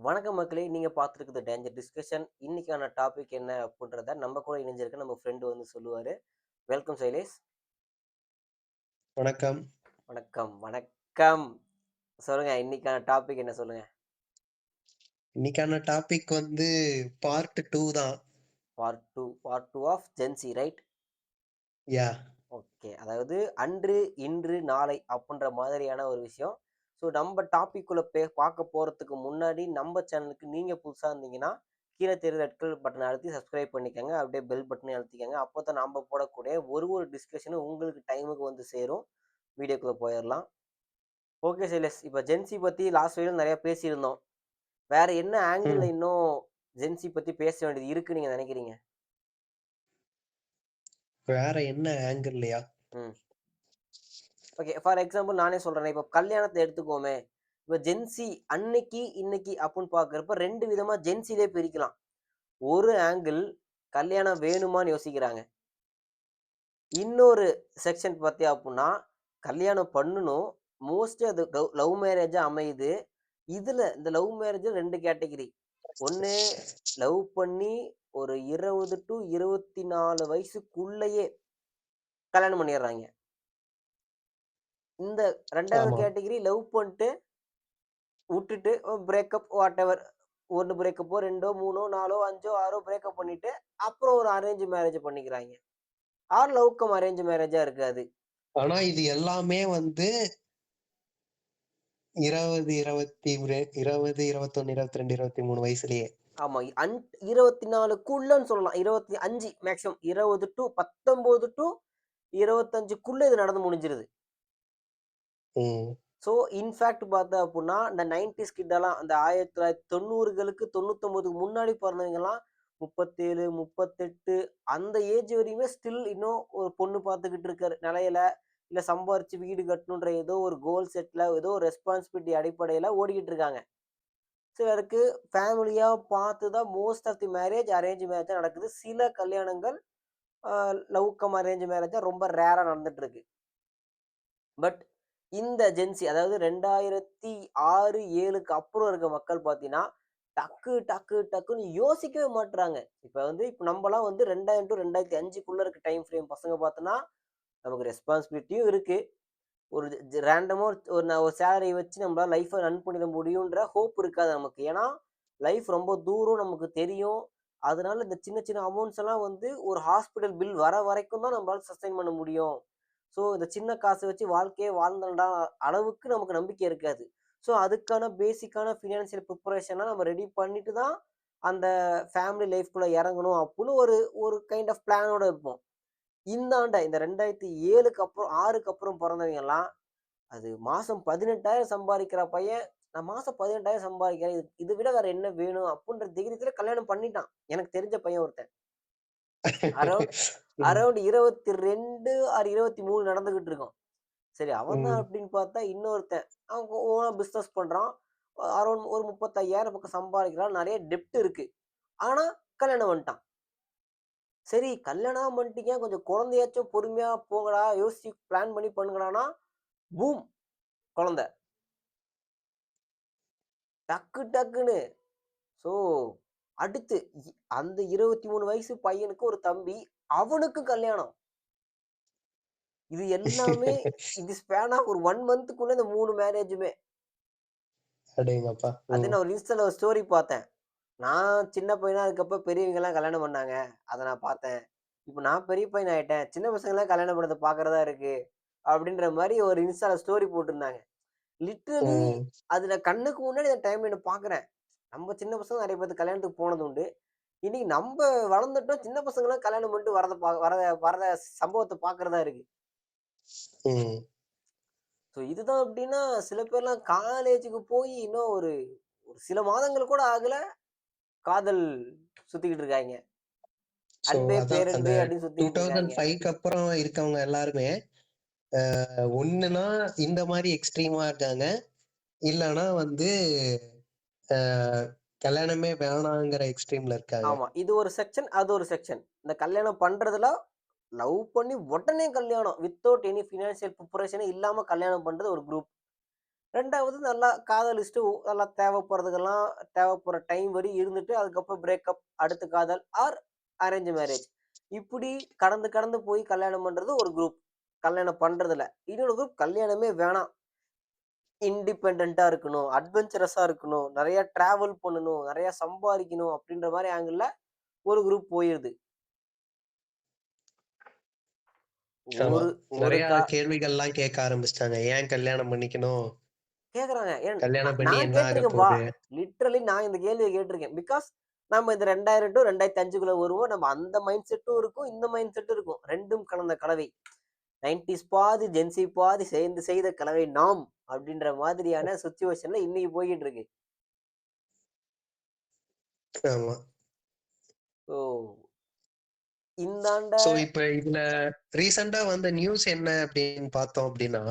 வணக்கம் மக்களே! நீங்க பார்த்துருக்குது டேஞ்சர் டிஸ்கஷன். இன்னைக்கான டாபிக் என்ன அப்டின்றத நம்ம கூட இணைஞ்சிருக்க நம்ம ஃப்ரெண்ட் வந்து சொல்லுவாரு. வெல்கம் சைலேஷ். வணக்கம். வணக்கம், வணக்கம். சொல்லுங்க இன்னைக்கான டாபிக் என்ன சொல்லுங்க? இன்னைக்கான டாபிக் பார்ட் 2 தான். Part 2 of Gen Z right? Yeah! Okay. அதாவது அன்று, இன்று, நாளை அப்டின்ற மாதிரியான ஒரு விஷயம். ஸோ நம்ம டாபிக்குள்ள பார்க்க போறதுக்கு முன்னாடி நம்ம சேனலுக்கு நீங்க புதுசா இருந்தீங்கன்னா, கீழ தெரியிற ரெட் கலர் பட்டன அழுத்தி சப்ஸ்கிரைப் பண்ணிக்கங்க. அப்படியே பெல் பட்டனையும் அழுத்திக்கங்க. அப்பதான் நாம போடக்கூடிய ஒரு டிஸ்கஷனும் உங்களுக்கு டைமுக்கு வந்து சேரும். வீடியோக்குள்ள போயிரலாம். ஓகே சைலேஷ். இப்ப ஜென்ஸி பத்தி லாஸ்ட் வீடியோல நெறைய பேசியிருந்தோம். வேற என்ன ஆங்கிள்ல ம். இன்னும் ஜென்ஸி பத்தி பேச வேண்டியது இருக்குன்னு நீங்க நெனைக்கிறீங்க? வேற என்ன ஆங்கிள்லயா? ம். ஓகே. ஃபார் எக்ஸாம்பிள் நானே சொல்றேனே, இப்ப கல்யாணத்த எடுத்துக்குவோமே. இப்ப ஜென்ஸி அன்னைக்கு, இன்னைக்கு அப்புட்ன்னு பார்க்கிறப்ப 2 விதமா ஜென்ஸிலயே பிரிக்கலாம். ஒரு ஆங்கிள் கல்யாணம் வேணுமான்னு யோசிக்கிறாங்க. இன்னொரு செக்ஷன் பார்த்தியா அப்புட்ன்னா, கல்யாணம் பண்ணணும். மோஸ்ட்லி அது லவ் மேரேஜா அமையுது. இதுல இந்த லவ் மேரேஜ்ல 2 கேட்டகரி. ஒண்ணு லவ் பண்ணி ஒரு 20 டூ 24 வயசுக்குள்ளயே கல்யாணம் பண்ணிர்றாய்ங்க. இந்த 2வது ஆமா. கேட்டகரி லவ் பண்ட்டு உட்டுட்டு பிரேக்கப் வாட்டெவர். 1 பிரேக்கப்போ, 2ஓ, 3ஓ, 4ஓ, 5ஓ, 6ஓ பிரேக்கப் பண்ணிட்டு, அப்புறம் ஒரு அரேஞ்ச் மேரேஜ் பண்ணிக்கிறாய்ங்க. ஆர் லவ் கம் அரேஞ்ச் மேரேஜா இருக்காது. ஆனா இது எல்லாமே 20, 20, 21, 22, 23 வயசுலயே. ஆமா. 24க்குள்ளன்னு சொல்லலாம். 25 மேக்ஸிமம். 20 டூ 19 டூ 25க்குள்ள இது நடந்து முடிஞ்சிருது. ம். ஸோ, இன்ஃபாக்ட் பார்த்தா அப்புட்ன்னா, இந்த 90ஸ் கிட்டலாம் அந்த 1990களுக்கு 99க்கு முன்னாடி பொறந்தவங்கலாம் 37, 38 அந்த ஏஜ் வரையுமே ஸ்டில் இன்னும் ஒரு பொண்ணு பார்த்துக்கிட்டு இருக்க நிலையில, இல்ல சம்பாரிச்சு வீடு கட்டணுன்ற ஏதோ ஒரு கோல் செட்ல, ஏதோ ஒரு ரெஸ்பான்சிபிலிட்டி அடிப்படையில ஓடிக்கிட்டு இருக்காங்க. சிலருக்கு ஃபேமிலியா பார்த்து தான் most of the marriage arrange marriage தான் நடக்குது. சில கல்யாணங்கள் அ லவ் கம் அரேஞ்ச் மேரேஜா ரொம்ப ரேரா நடந்துட்டு இருக்கு. பட் இந்த ஜென்ஸி அதாவது 2006, 7க்கு அப்புறம் இருக்க மக்கள் பார்த்தீங்கன்னா, டக்குன்னு யோசிக்கவே மாட்றாங்க. இப்ப நம்பலாம் 2000 டூ 2005க்குள்ள இருக்க டைம் ஃப்ரேம் பசங்க பார்த்தோன்னா, நமக்கு ரெஸ்பான்சிபிலிட்டியும் இருக்கு. ஒரு ரேண்டமா ஒரு சேலரிய வச்சு நம்மளால லைஃப்ப ரன் பண்ணிட முடியுன்ற ஹோப் இருக்காது நமக்கு. ஏன்னா, லைஃப் ரொம்ப தூரம் நமக்கு தெரியும். அதனால இந்த சின்ன சின்ன அமௌண்ட்ஸ் எல்லாம் ஒரு ஹாஸ்பிட்டல் பில் வர வரைக்கும் தான் நம்மளால சஸ்டெயின் பண்ண முடியும். ஸோ, இந்த சின்ன காச வச்சு வாழ்க்கையே வாழ்ந்துடலாம் அளவுக்கு நமக்கு நம்பிக்கை இருக்காது. ஸோ, அதுக்கான பேசிக்கான ஃபினான்சியல் ப்ரிப்பரேஷன நம்ம ரெடி பண்ணிட்டு தான், அந்த ஃபேமிலி லைஃப்குள்ள இறங்கணும் அப்புட்ன்னு ஒரு ஒரு கைண்ட் ஆஃப் பிளானோட இருப்போம். இந்த 2007க்கு அப்புறம் 6க்கு அப்புறம் பொறந்தவங்கலாம், அது மாசம் 18,000 சம்பாரிக்கிற பையன், நான் மாசம் 18,000 சம்பாதிக்கிறேன். இத விட வேற என்ன வேணும்? அப்புட்ன்ற தைரியத்துல கல்யாணம் பண்ணிட்டான். எனக்கு தெரிஞ்ச பையன் ஒருத்தன். அரவுண்ட் ம். அரவுண்ட் 22 ஆர் 23 நடந்துகிட்டு இருக்கும். சரி அவன் தான் ம். அப்படின்னு பார்த்தா இன்னொருத்தன். அவன் ஓனா பிசினஸ் பண்றான். அரவுண்ட் ஒரு 35,000 பக்கம் சம்பாதிக்கிறான். நெறைய டெப்ட் இருக்கு. ஆனா கல்யாணம் பண்ணிட்டான். சரி கல்யாணம் பண்ணிட்டீங்க. கொஞ்சம் குழந்தையாச்சும் பொறுமையா போங்கடா. யோசிச்சு பிளான் பண்ணி பண்ணுங்கடான்னா, பூம்! குழந்தை. டக்குன்னு. ஸோ, அடுத்து அந்த 23 வயசு பையனுக்கு ஒரு தம்பி. அவனுக்கும் கல்யாணம். இது எல்லாமே இது ஸ்பேன் ஆஃப் ஒரு 1 மந்த்துக்குள்ள இந்த 3 மேரேஜுமே. அடேங்கப்பா! அது ம். நான் ஒரு இன்ஸ்டால ஒரு ஸ்டோரி பார்த்தேன். நான் சின்ன பையனா அதுக்கப்புறம் பெரியவங்கலாம் கல்யாணம் பண்ணாங்க. அத நான் பார்த்தேன். இப்ப நான் பெரிய பையன் ஆயிட்டேன். சின்ன பசங்கலாம் கல்யாணம் பண்ணத பார்க்கிறதா இருக்கு. அப்படின்ற மாரி ஒரு இன்ஸ்டால ஸ்டோரி போட்டிருந்தாங்க. லிட்டரலி ம். அது நான் கண்ணுக்கு முன்னாடி அந்த டைம் லைன பார்க்குறேன். நம்ம சின்ன பசங்க நெறைய பேத்துக்கு கல்யாணத்துக்கு போனது உண்டு. இன்னைக்கு நம்ப வளர்ந்துட்டோம். சின்ன பசங்கலாம் கல்யாணம் பண்ணிட்டு வரத சம்பவத்த பார்க்கிறதா இருக்கு. ம். ஸோ இதுதான் எப்படின்னா, சில பேர்லாம் காலேஜுக்கு போய் இன்னும் ஒரு ஒரு சில மாதங்கள் கூட ஆகல. காதல் சுத்திக்கிட்டு இருக்காய்ங்க. ஸோ அன்பே அதான் அந்த பேரன்பே அப்படின்னு சுத்திக்கிட்டு இருக்காய்ங்க. 2005க்கு அப்புறம் இருக்கவங்க எல்லாருமே, ஒண்ணுனா இந்த மாரி எக்ஸ்ட்ரீமா இருக்காங்க. இல்லன்னா அ கல்யாணமே வேணாங்கிற எக்ஸ்ட்ரீம்ல இருக்காங்க. ஆமா. இது ஒரு செக்ஷன், அது ஒரு செக்ஷன். இந்த கல்யாணம் பண்றதுல லவ் பண்ணி உடனே கல்யாணம். வித்தவுட் எனி பினான்சியல் பிரிப்பரேஷனே இல்லாம கல்யாணம் பண்றது ஒரு குரூப். 2வது நல்லா காதலிச்சுட்டு நல்லா தேவைப்படுறதுக்கெல்லாம் தேவைப்படுற டைம் வரை இருந்துட்டு, அதுக்கப்புறம் பிரேக்கப், அடுத்த காதல் ஆர் அரேஞ்ச் மேரேஜ். இப்படி கடந்து கடந்து போய் கல்யாணம் பண்றது ஒரு குரூப். கல்யாணம் பண்றதுல. இன்னொரு குரூப் கல்யாணமே வேணாம். இண்டிபெண்டன்ட்டா இருக்கணும். அட்வென்ச்சரஸா இருக்கணும். நெறைய டிராவல் பண்ணணும். நெறைய சம்பாரிக்கணும் அப்படின்ற மாரி ஆங்கிள்ல ஒரு குரூப் போயிருது. ஆமா. ஒரு ஒரு நெறைய கா கேள்விகள்லாம் கேட்க ஆரம்பிச்சுட்டாங்க. ஏன் கல்யாணம் பண்ணிக்கணும்? கேட்கறாங்க. கல்யாணம் நான் பண்ணி நான் என்ன ஆகப் கேட்டிருக்கேன்பா. போது? லிட்டரலி நான் இந்த கேள்விய கேட்டிருக்கேன். பிகாஸ் நம்ம இந்த 2000 டூ 2005க்குள்ள வருவோம். நம்ம அந்த மைண்ட் செட்டும் இருக்கும். இந்த மைண்ட் செட்டும் இருக்கும். 2ம் கலந்த கலவை. 90ஸ் பாதி, ஜென்ஸி பாதி சேர்ந்து செய்த கலவை நாம். அப்படின்ற மாதிரியான சிச்சுவேஷன்ல இன்னைக்கு போய்க்கிட்டு இருக்கு. ஆமா. ஓ! இந்தாண்ட சோ இப்ப இதுல ரீசென்ட்டா வந்த நியூஸ் என்ன அப்படின்னு பார்த்தோம் அப்படின்னா,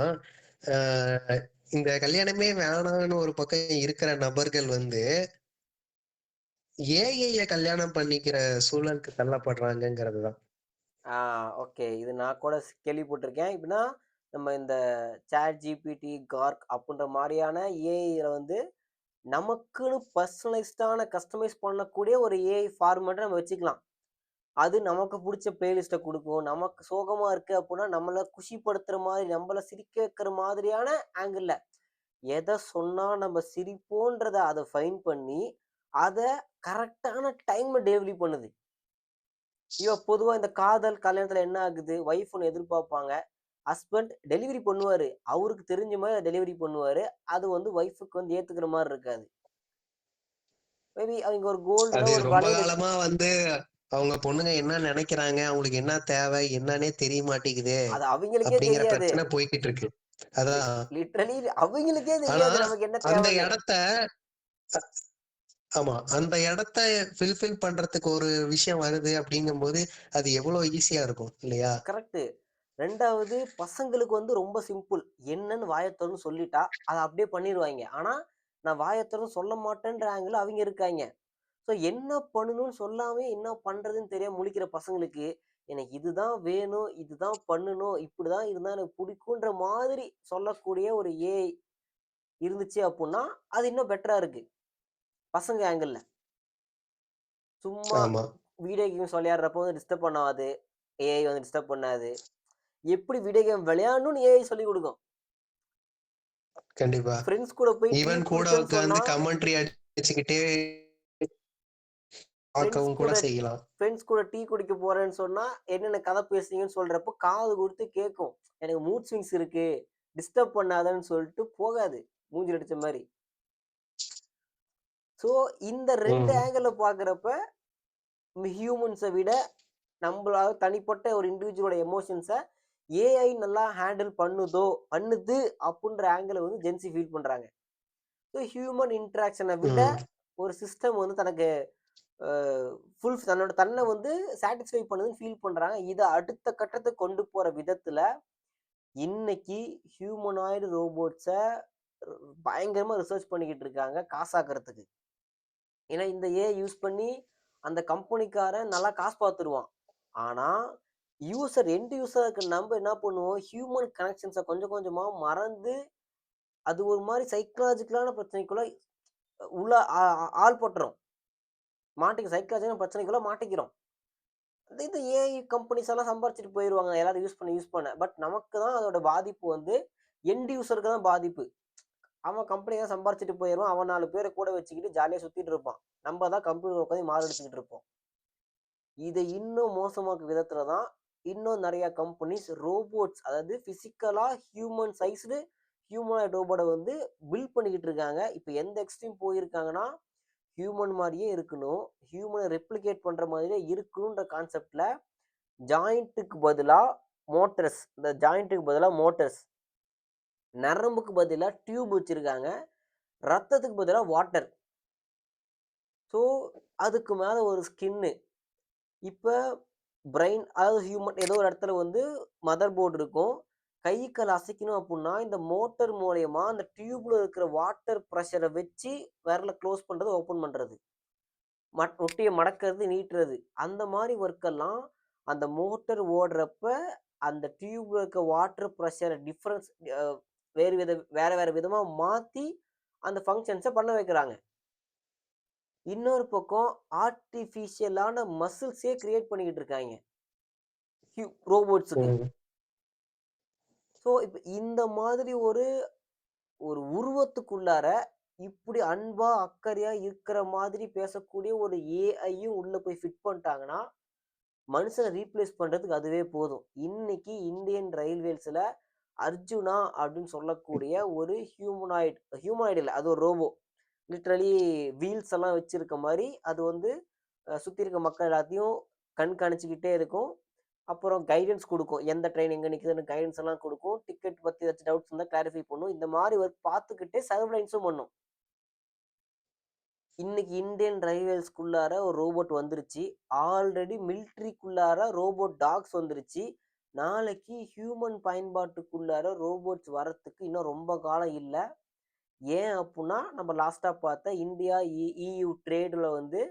அ இந்த கல்யாணமே வேணான்னு ஒரு பக்கம் இருக்கிற நபர்கள் வந்து, ஏஐய கல்யாணம் பண்ணிக்கிற சூழலுக்கு தள்ளப்படுறாங்கங்கிறது தான். ஆ ஓகே. இது நான் கூட கேள்விப்பட்டிருக்கேன். எப்படின்னா, நம்ம இந்த ChatGPT, Grok அப்படின்ற மாரியான ஏஐல வந்து நமக்குன்னு பர்சனலைஸ்டான கஸ்டமைஸ் பண்ணக்கூடிய ஒரு ஏஐ ஃபார்மேட்ட நம்ம வச்சுக்கலாம். அது நமக்கு புடிச்ச பிளேலிஸ்ட்ட குடுக்கும். நமக்கு சோகமா இருக்கு அப்புட்ன்னா, நம்மள குஷிப்படுத்துற மாதிரி, நம்மள சிரிக்க வைக்கிற மாதிரியான ஆங்கிள்ல. எத சொன்னா நம்ம சிரிப்போன்றத அத ஃபைண்ட் பண்ணி, அத கரெக்ட்டான டைம்ல டெலிவரி பண்ணுது. பொதுவா இந்த காதல், கல்யாணத்துல என்ன ஆகுது? ஒய்ஃப் ஒண்ணு எதிர்பார்ப்பாங்க. ஹஸ்பண்ட் டெலிவரி பண்ணுவாரு. அவருக்கு தெரிஞ்ச மாரி அத டெலிவரி பண்ணுவாரு. அது வந்து ஒய்ஃப்க்கு வந்து ஏத்துக்கிற மாரி இருக்காது. மேபி அவிங்க ஒரு கோல்டுல அது ஒரு ரொம்ப வளையல் காலமா வந்து அவங்க பொண்ணுங்க என்ன நெனைக்கிறாங்க, அவங்களுக்கு என்ன தேவை, என்னன்னே தெரிய மாட்டேங்குதே அது அவிங்களுக்கே அப்படிங்கிற தெரியாது. பிரச்சனை போய்க்கிட்டு இருக்கு. அதான். லிட்டரலி அவிங்களுக்கே ஆனா, தெரியாது நமக்கு என்ன அந்த தேவைன்னு. இடத்த ஆமா. அந்த இடத்த ஃபில்ஃபில் பண்றதுக்கு ஒரு விஷயம் வருது அப்படிங்கும்போது, அது எவ்வளோ ஈஸியா இருக்கும் இல்லையா? கரெக்ட்டு. 2வது பசங்களுக்கு வந்து ரொம்ப சிம்பிள். என்னன்னு வாய தொறந்து சொல்லிட்டா, அத அப்படியே பண்ணிருவாய்ங்க. ஆனா, நான் வாய தொறந்து சொல்ல மாட்டேன்ற ஆங்கிள்ல அவிங்க இருக்காய்ங்க. ஸோ என்ன பண்ணணும்னு சொல்லாமயே என்ன பண்றதுன்னு தெரியாம முழிக்கிற பசங்களுக்கு, எனக்கு இதுதான் வேணும், இதுதான் பண்ணணும், இப்படிதான் இருந்தா எனக்கு புடிக்குன்ற மாதிரி சொல்லக்கூடிய ஒரு ஏஐ இருந்துச்சு அப்புட்ன்னா, அது இன்னும் பெட்டரா இருக்கு. பசங்க ஆங்கிள்ல. சும்மா ஆமா. வீடியோ கேம்ஸ் விளையாடுறப்போ வந்து டிஸ்டர்ப் பண்ணாது. ஏஐ வந்து டிஸ்டர்ப் பண்ணாது. எப்படி வீடியோ கேம் விளையாடணும்னு ஏஐ சொல்லிக் குடுக்கும். கண்டிப்பா. ஃப்ரெண்ட்ஸ் கூட போய் டீ ஈவன் கூட குடிச்சேன்னு சொன்னா, உட்கார்ந்து கமெண்ட்ரி அடிச்சுக்கிட்டே ஃப்ரெண்ட்ஸ் பார்க்கவும் கூட கூட செய்யலாம். ஃப்ரெண்ட்ஸ் கூட டீ குடிக்க போறேன்னு சொன்னா, என்னென்ன கதை பேசுனீங்கன்னு சொல்றப்போ காது குடுத்து கேட்கும். எனக்கு மூட் ஸ்விங்ஸ் இருக்கு. டிஸ்டர்ப் பண்ணாதன்னு சொல்லிட்டு போகாது. மூஞ்சில அடிச்ச மாரி. ஸோ இந்த 2 ம். ஆங்கிள்ல பார்க்கிறப்ப, ஹியூமன்ஸ விட நம்பளால தனிப்பட்ட ஒரு இண்டிவிஜுவலோட எமோஷன்ஸ ஏஐ நல்லா ஹேண்டில் பண்ணுது அப்புட்ன்ற ஆங்கிள வந்து ஜென்ஸி ஃபீல் பண்றாங்க. ஸோ ஹியூமன் இன்டராக்ஷன விட ம். ஒரு சிஸ்டம் வந்து தனக்கு அ தன்னோட தன்ன வந்து சாட்டிஸ்ஃபை பண்ணுதுன்னு ஃபீல் பண்றாங்க. இத அடுத்த கட்டத்துக்கு கொண்டு போற விதத்துல, இன்னைக்கு ஹியூமனாய்டு ரோபோட்ஸ பயங்கரமா ரிசர்ச் பண்ணிக்கிட்டு இருக்காங்க காசாக்குறதுக்கு. ஏன்னா இந்த ஏஐ யூஸ் பண்ணி அந்த கம்பெனிக்காரன் நல்லா காசு பார்த்துருவான். ஆனா, எண்ட் யூசரா இருக்க நம்ப என்ன பண்ணுவோம், ஹியூமன் கனெக்ஷன்ஸ கொஞ்சம் கொஞ்சமா மறந்து, அது ஒரு மாரி சைக்காலஜிக்கலான பிரச்சனைக்குள்ள உள்ள ஆள்பட்டுரும். சைக்காலஜிக்கல் பிரச்சனைக்குள்ள மாட்டிக்கிறோம். இந்த ஏஐ கம்பெனிஸ் எல்லாம் சம்பாரிச்சுட்டு போயிருவாங்க. எல்லாரும் யூஸ் பண்ண. பட் நமக்கு தான் அதோட பாதிப்பு வந்து எண்ட் யூசருக்கு தான் பாதிப்பு. அவன் கம்பெனி தான் சம்பாரிச்சுட்டு போயிருவான். அவன் 4 பேர கூட வச்சுக்கிட்டு ஜாலியா சுத்திட்டு இருப்பான். நம்ம தான் கம்ப்யூட்டர் உட்காந்து மாரடிச்சுக்கிட்டு இருப்போம். இத இன்னும் மோசமாக்கும் விதத்துல தான், இன்னும் நெறைய கம்பெனிஸ் ரோபோட்ஸ் அதாவது பிசிக்கலா ஹியூமன் சைஸ்டு ஹியூமனாய்டு ரோபோட்ட வந்து பில்ட் பண்ணிக்கிட்டு இருக்காங்க. இப்ப எந்த எக்ஸ்ட்ரீம் போயிருக்காங்கன்னா, ஹியூமன் மாரியே இருக்கணும். ஹியூமன ரெப்ளிகேட் பண்ற மாதிரியே இருக்கணுன்ற கான்செப்ட்ல ஜாயிண்ட்டுக்கு பதிலா மோட்டார்ஸ். நரம்புக்கு பதிலா டியூப் வச்சிருக்காங்க. ரத்தத்துக்கு பதிலா வாட்டர். ஸோ, அதுக்கு மேல ஒரு ஸ்கின்னு. இப்ப பிரெயின் அதாவது ஏதோ ஒரு இடத்துல வந்து மதர் போர்ட் இருக்கும். கை, கால் அசைக்கணும் அப்புட்ன்னா, இந்த மோட்டார் மூலியமா அந்த டியூப்ல இருக்கிற வாட்டர் பிரஷர வச்சு விரல குளோஸ் பண்றது, ஓப்பன் பண்றது. முட்டிய மடக்குறது, நீட்டுறது. அந்த மாரி ஒர்க் எல்லாம் அந்த மோட்டார் ஓடுறப்ப, அந்த டியூப்ல இருக்க வாட்டர் பிரஷர் டிஃபரன்ஸ் வேற வேற விதமா மாத்தி அந்த ஃபங்ஷன்ஸ பண்ண வைக்கிறாங்க. இன்னொரு பக்கம் ஆர்ட்டிஃபிஷியலான மசில்ஸே கிரியேட் பண்ணிக்கிட்டு இருக்காய்ங்க. ரோபோட்ஸுக்கு. ம். ஸோ, இப்ப இந்த மாதிரி ஒரு ஒரு உருவத்துக்குள்ளார இப்படி அன்பா, அக்கறையா இருக்கிற மாதிரி பேசக்கூடிய ஒரு ஏஐயும் உள்ள போய் ஃபிட் பண்ணிட்டாங்கன்னா, மனுஷன ரீப்ளேஸ் பண்றதுக்கு அதுவே போதும். இன்னைக்கு இந்தியன் ரயில்வேஸ்ல அர்ஜுனா அப்படின்னு சொல்லக்கூடிய ஒரு ஹியூமனாய்டு இல்ல. அது ஒரு ரோபோ. லிட்டரலி வீல்ஸ் எல்லாம் வச்சிருக்க மாரி, அது வந்து சுத்தி இருக்க மக்கள் எல்லாத்தையும் கண்காணிச்சுக்கிட்டே இருக்கும். அப்புறம் கைடன்ஸ் குடுக்கும். எந்த ட்ரெயின் எங்க நிக்குதுன்னு கைடன்ஸ் எல்லாம் குடுக்கும். டிக்கெட் பத்தி ஏதாச்சும் டவுட்ஸ் இருந்தா கிளாரிஃபை பண்ணும். இந்த மாரி ஒர்க் பார்த்துக்கிட்டே சர்வலைன்ஸும் பண்ணும். இன்னைக்கு இந்தியன் ரயில்வேஸ்க்குள்ளார ஒரு ரோபோட் வந்துருச்சு. ஆல்ரெடி மிலிட்டரிக்குள்ளார ரோபோட் டாக்ஸ் வந்துருச்சு. நாளைக்கு ஹியூமன் பயன்பாட்டுக்குள்ளார ரோபோட்ஸ் வரத்துக்கு இன்னும் ரொம்ப காலம் இல்ல. ஏன் அப்புட்ன்னா, நம்ம லாஸ்ட்டா பார்த்த இந்தியா, EU ட்ரேடுல வந்து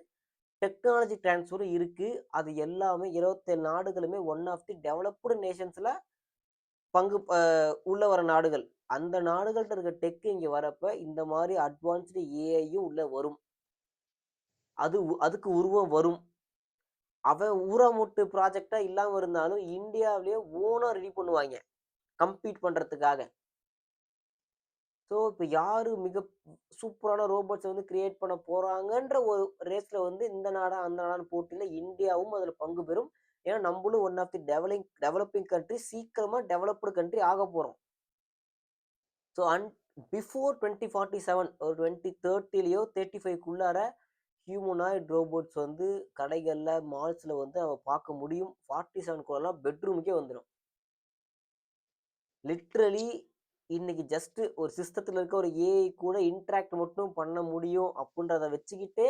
டெக்னாலஜி ட்ரான்ஸ்ஃபர் இருக்கு. அது எல்லாமே 27 நாடுகளுமே ஒன் ஆஃப் தி டெவலப்டு நேஷன்ஸ்ல பங்கு அ உள்ள வர நாடுகள். அந்த நாடுகள்ட்ட இருக்க டெக் இங்க வரப்ப, இந்த மாரி அட்வான்ஸ்டு ஏஐயும் உள்ள வரும். அதுக்கு உருவம் வரும். அவன் ஊராமுட்டு ப்ராஜெக்ட்டா இல்லாம இருந்தாலும், இந்தியாவிலேயே ஓனா ரெடி பண்ணுவாய்ங்க. கம்பீட் பண்றதுக்காக. ஸோ, இப்ப யாரு மிக சூப்பரான ரோபோட்ஸ வந்து கிரியேட் பண்ண போறாங்கன்ற ஒரு ரேஸ்ல வந்து இந்த நாடா, அந்த நாடான்னு போட்டியில இந்தியாவும் அதுல பங்கு பெறும். ஏன்னா, நம்பளும் one of the developing country சீக்கிரமா டெவலப்டு கண்ட்ரி ஆகப் போறோம். ஸோ, பிஃபோர் 2047 ஒரு 2030லயோ 35க்குள்ளார ஹியூமனாய்டு ரோபோட்ஸ் வந்து கடைகள்ல, மால்ஸ்ல வந்து நம்ம பார்க்க முடியும். 47க்குள்ளலாம் பெட்ரூமுக்கே வந்துரும். லிட்ரலி இன்னைக்கு ஜஸ்ட் ஒரு சிஸ்டத்துல இருக்க ஒரு ஏஐ கூட இன்டராக்ட் மட்டும் பண்ண முடியும் அப்படின்றத வச்சுக்கிட்டே,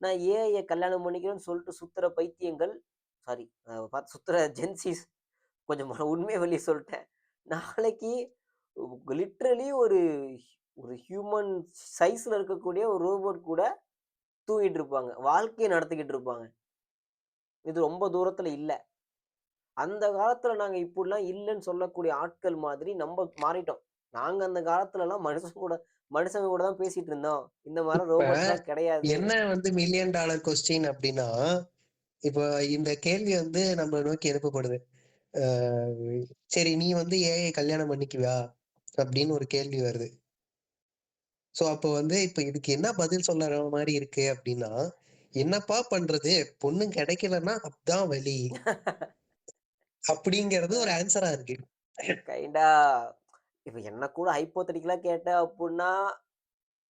நான் ஏஐய கல்யாணம் பண்ணிக்கிறேன்னு சொல்லிட்டு சுத்துற பைத்தியங்கள், சாரி பார்த்து சுத்துற ஜென்ஸீஸ் கொஞ்சம் உண்மைய வெளிய சொல்ட்டேன். நாளைக்கு லிட்ரலி ஒரு ஒரு ஹியூமன் சைஸ்ல இருக்கக்கூடிய ஒரு ரோபோட் கூட தூங்கிட்டு இருப்பாங்க. வாழ்க்கைய நடத்திக்கிட்டு இருப்பாங்க. இது ரொம்ப தூரத்துல இல்ல. அந்த காலத்துல நாங்க இப்படிலாம் இல்லன்னு சொல்லக்கூடிய ஆட்கள் மாதிரி நம்ம மாறிட்டோம். நாங்க அந்த காலத்துலலாம் மனுஷங்க கூட தான் பேசிட்டு இருந்தோம். இந்த மாரி இப்ப ரோபோட்ஸ்லாம் கிடையாது. என்ன வந்து மில்லியன் டாலர் கொஸ்டின் அப்படின்னா, இப்போ இந்த கேள்வி வந்து நம்மள நோக்கி எழுப்பப்படுது. அ சரி நீ வந்து ஏஐ கல்யாணம் பண்ணிக்குவியா? அப்படின்னு ஒரு கேள்வி வருது. சோ அப்போ வந்து இப்ப இதுக்கு என்ன பதில் சொல்ற மாரி இருக்கு அப்படின்னா, என்னப்பா பண்றது? பொண்ணு கிடைக்கலன்னா அதான் வழி. அப்படிங்கிறது ஒரு ஆன்ஸரா இருக்கு. கைண்டா இப்ப என்ன கூட ஹைப்போதெட்டிக்கலா கேட்ட அப்புட்ன்னா,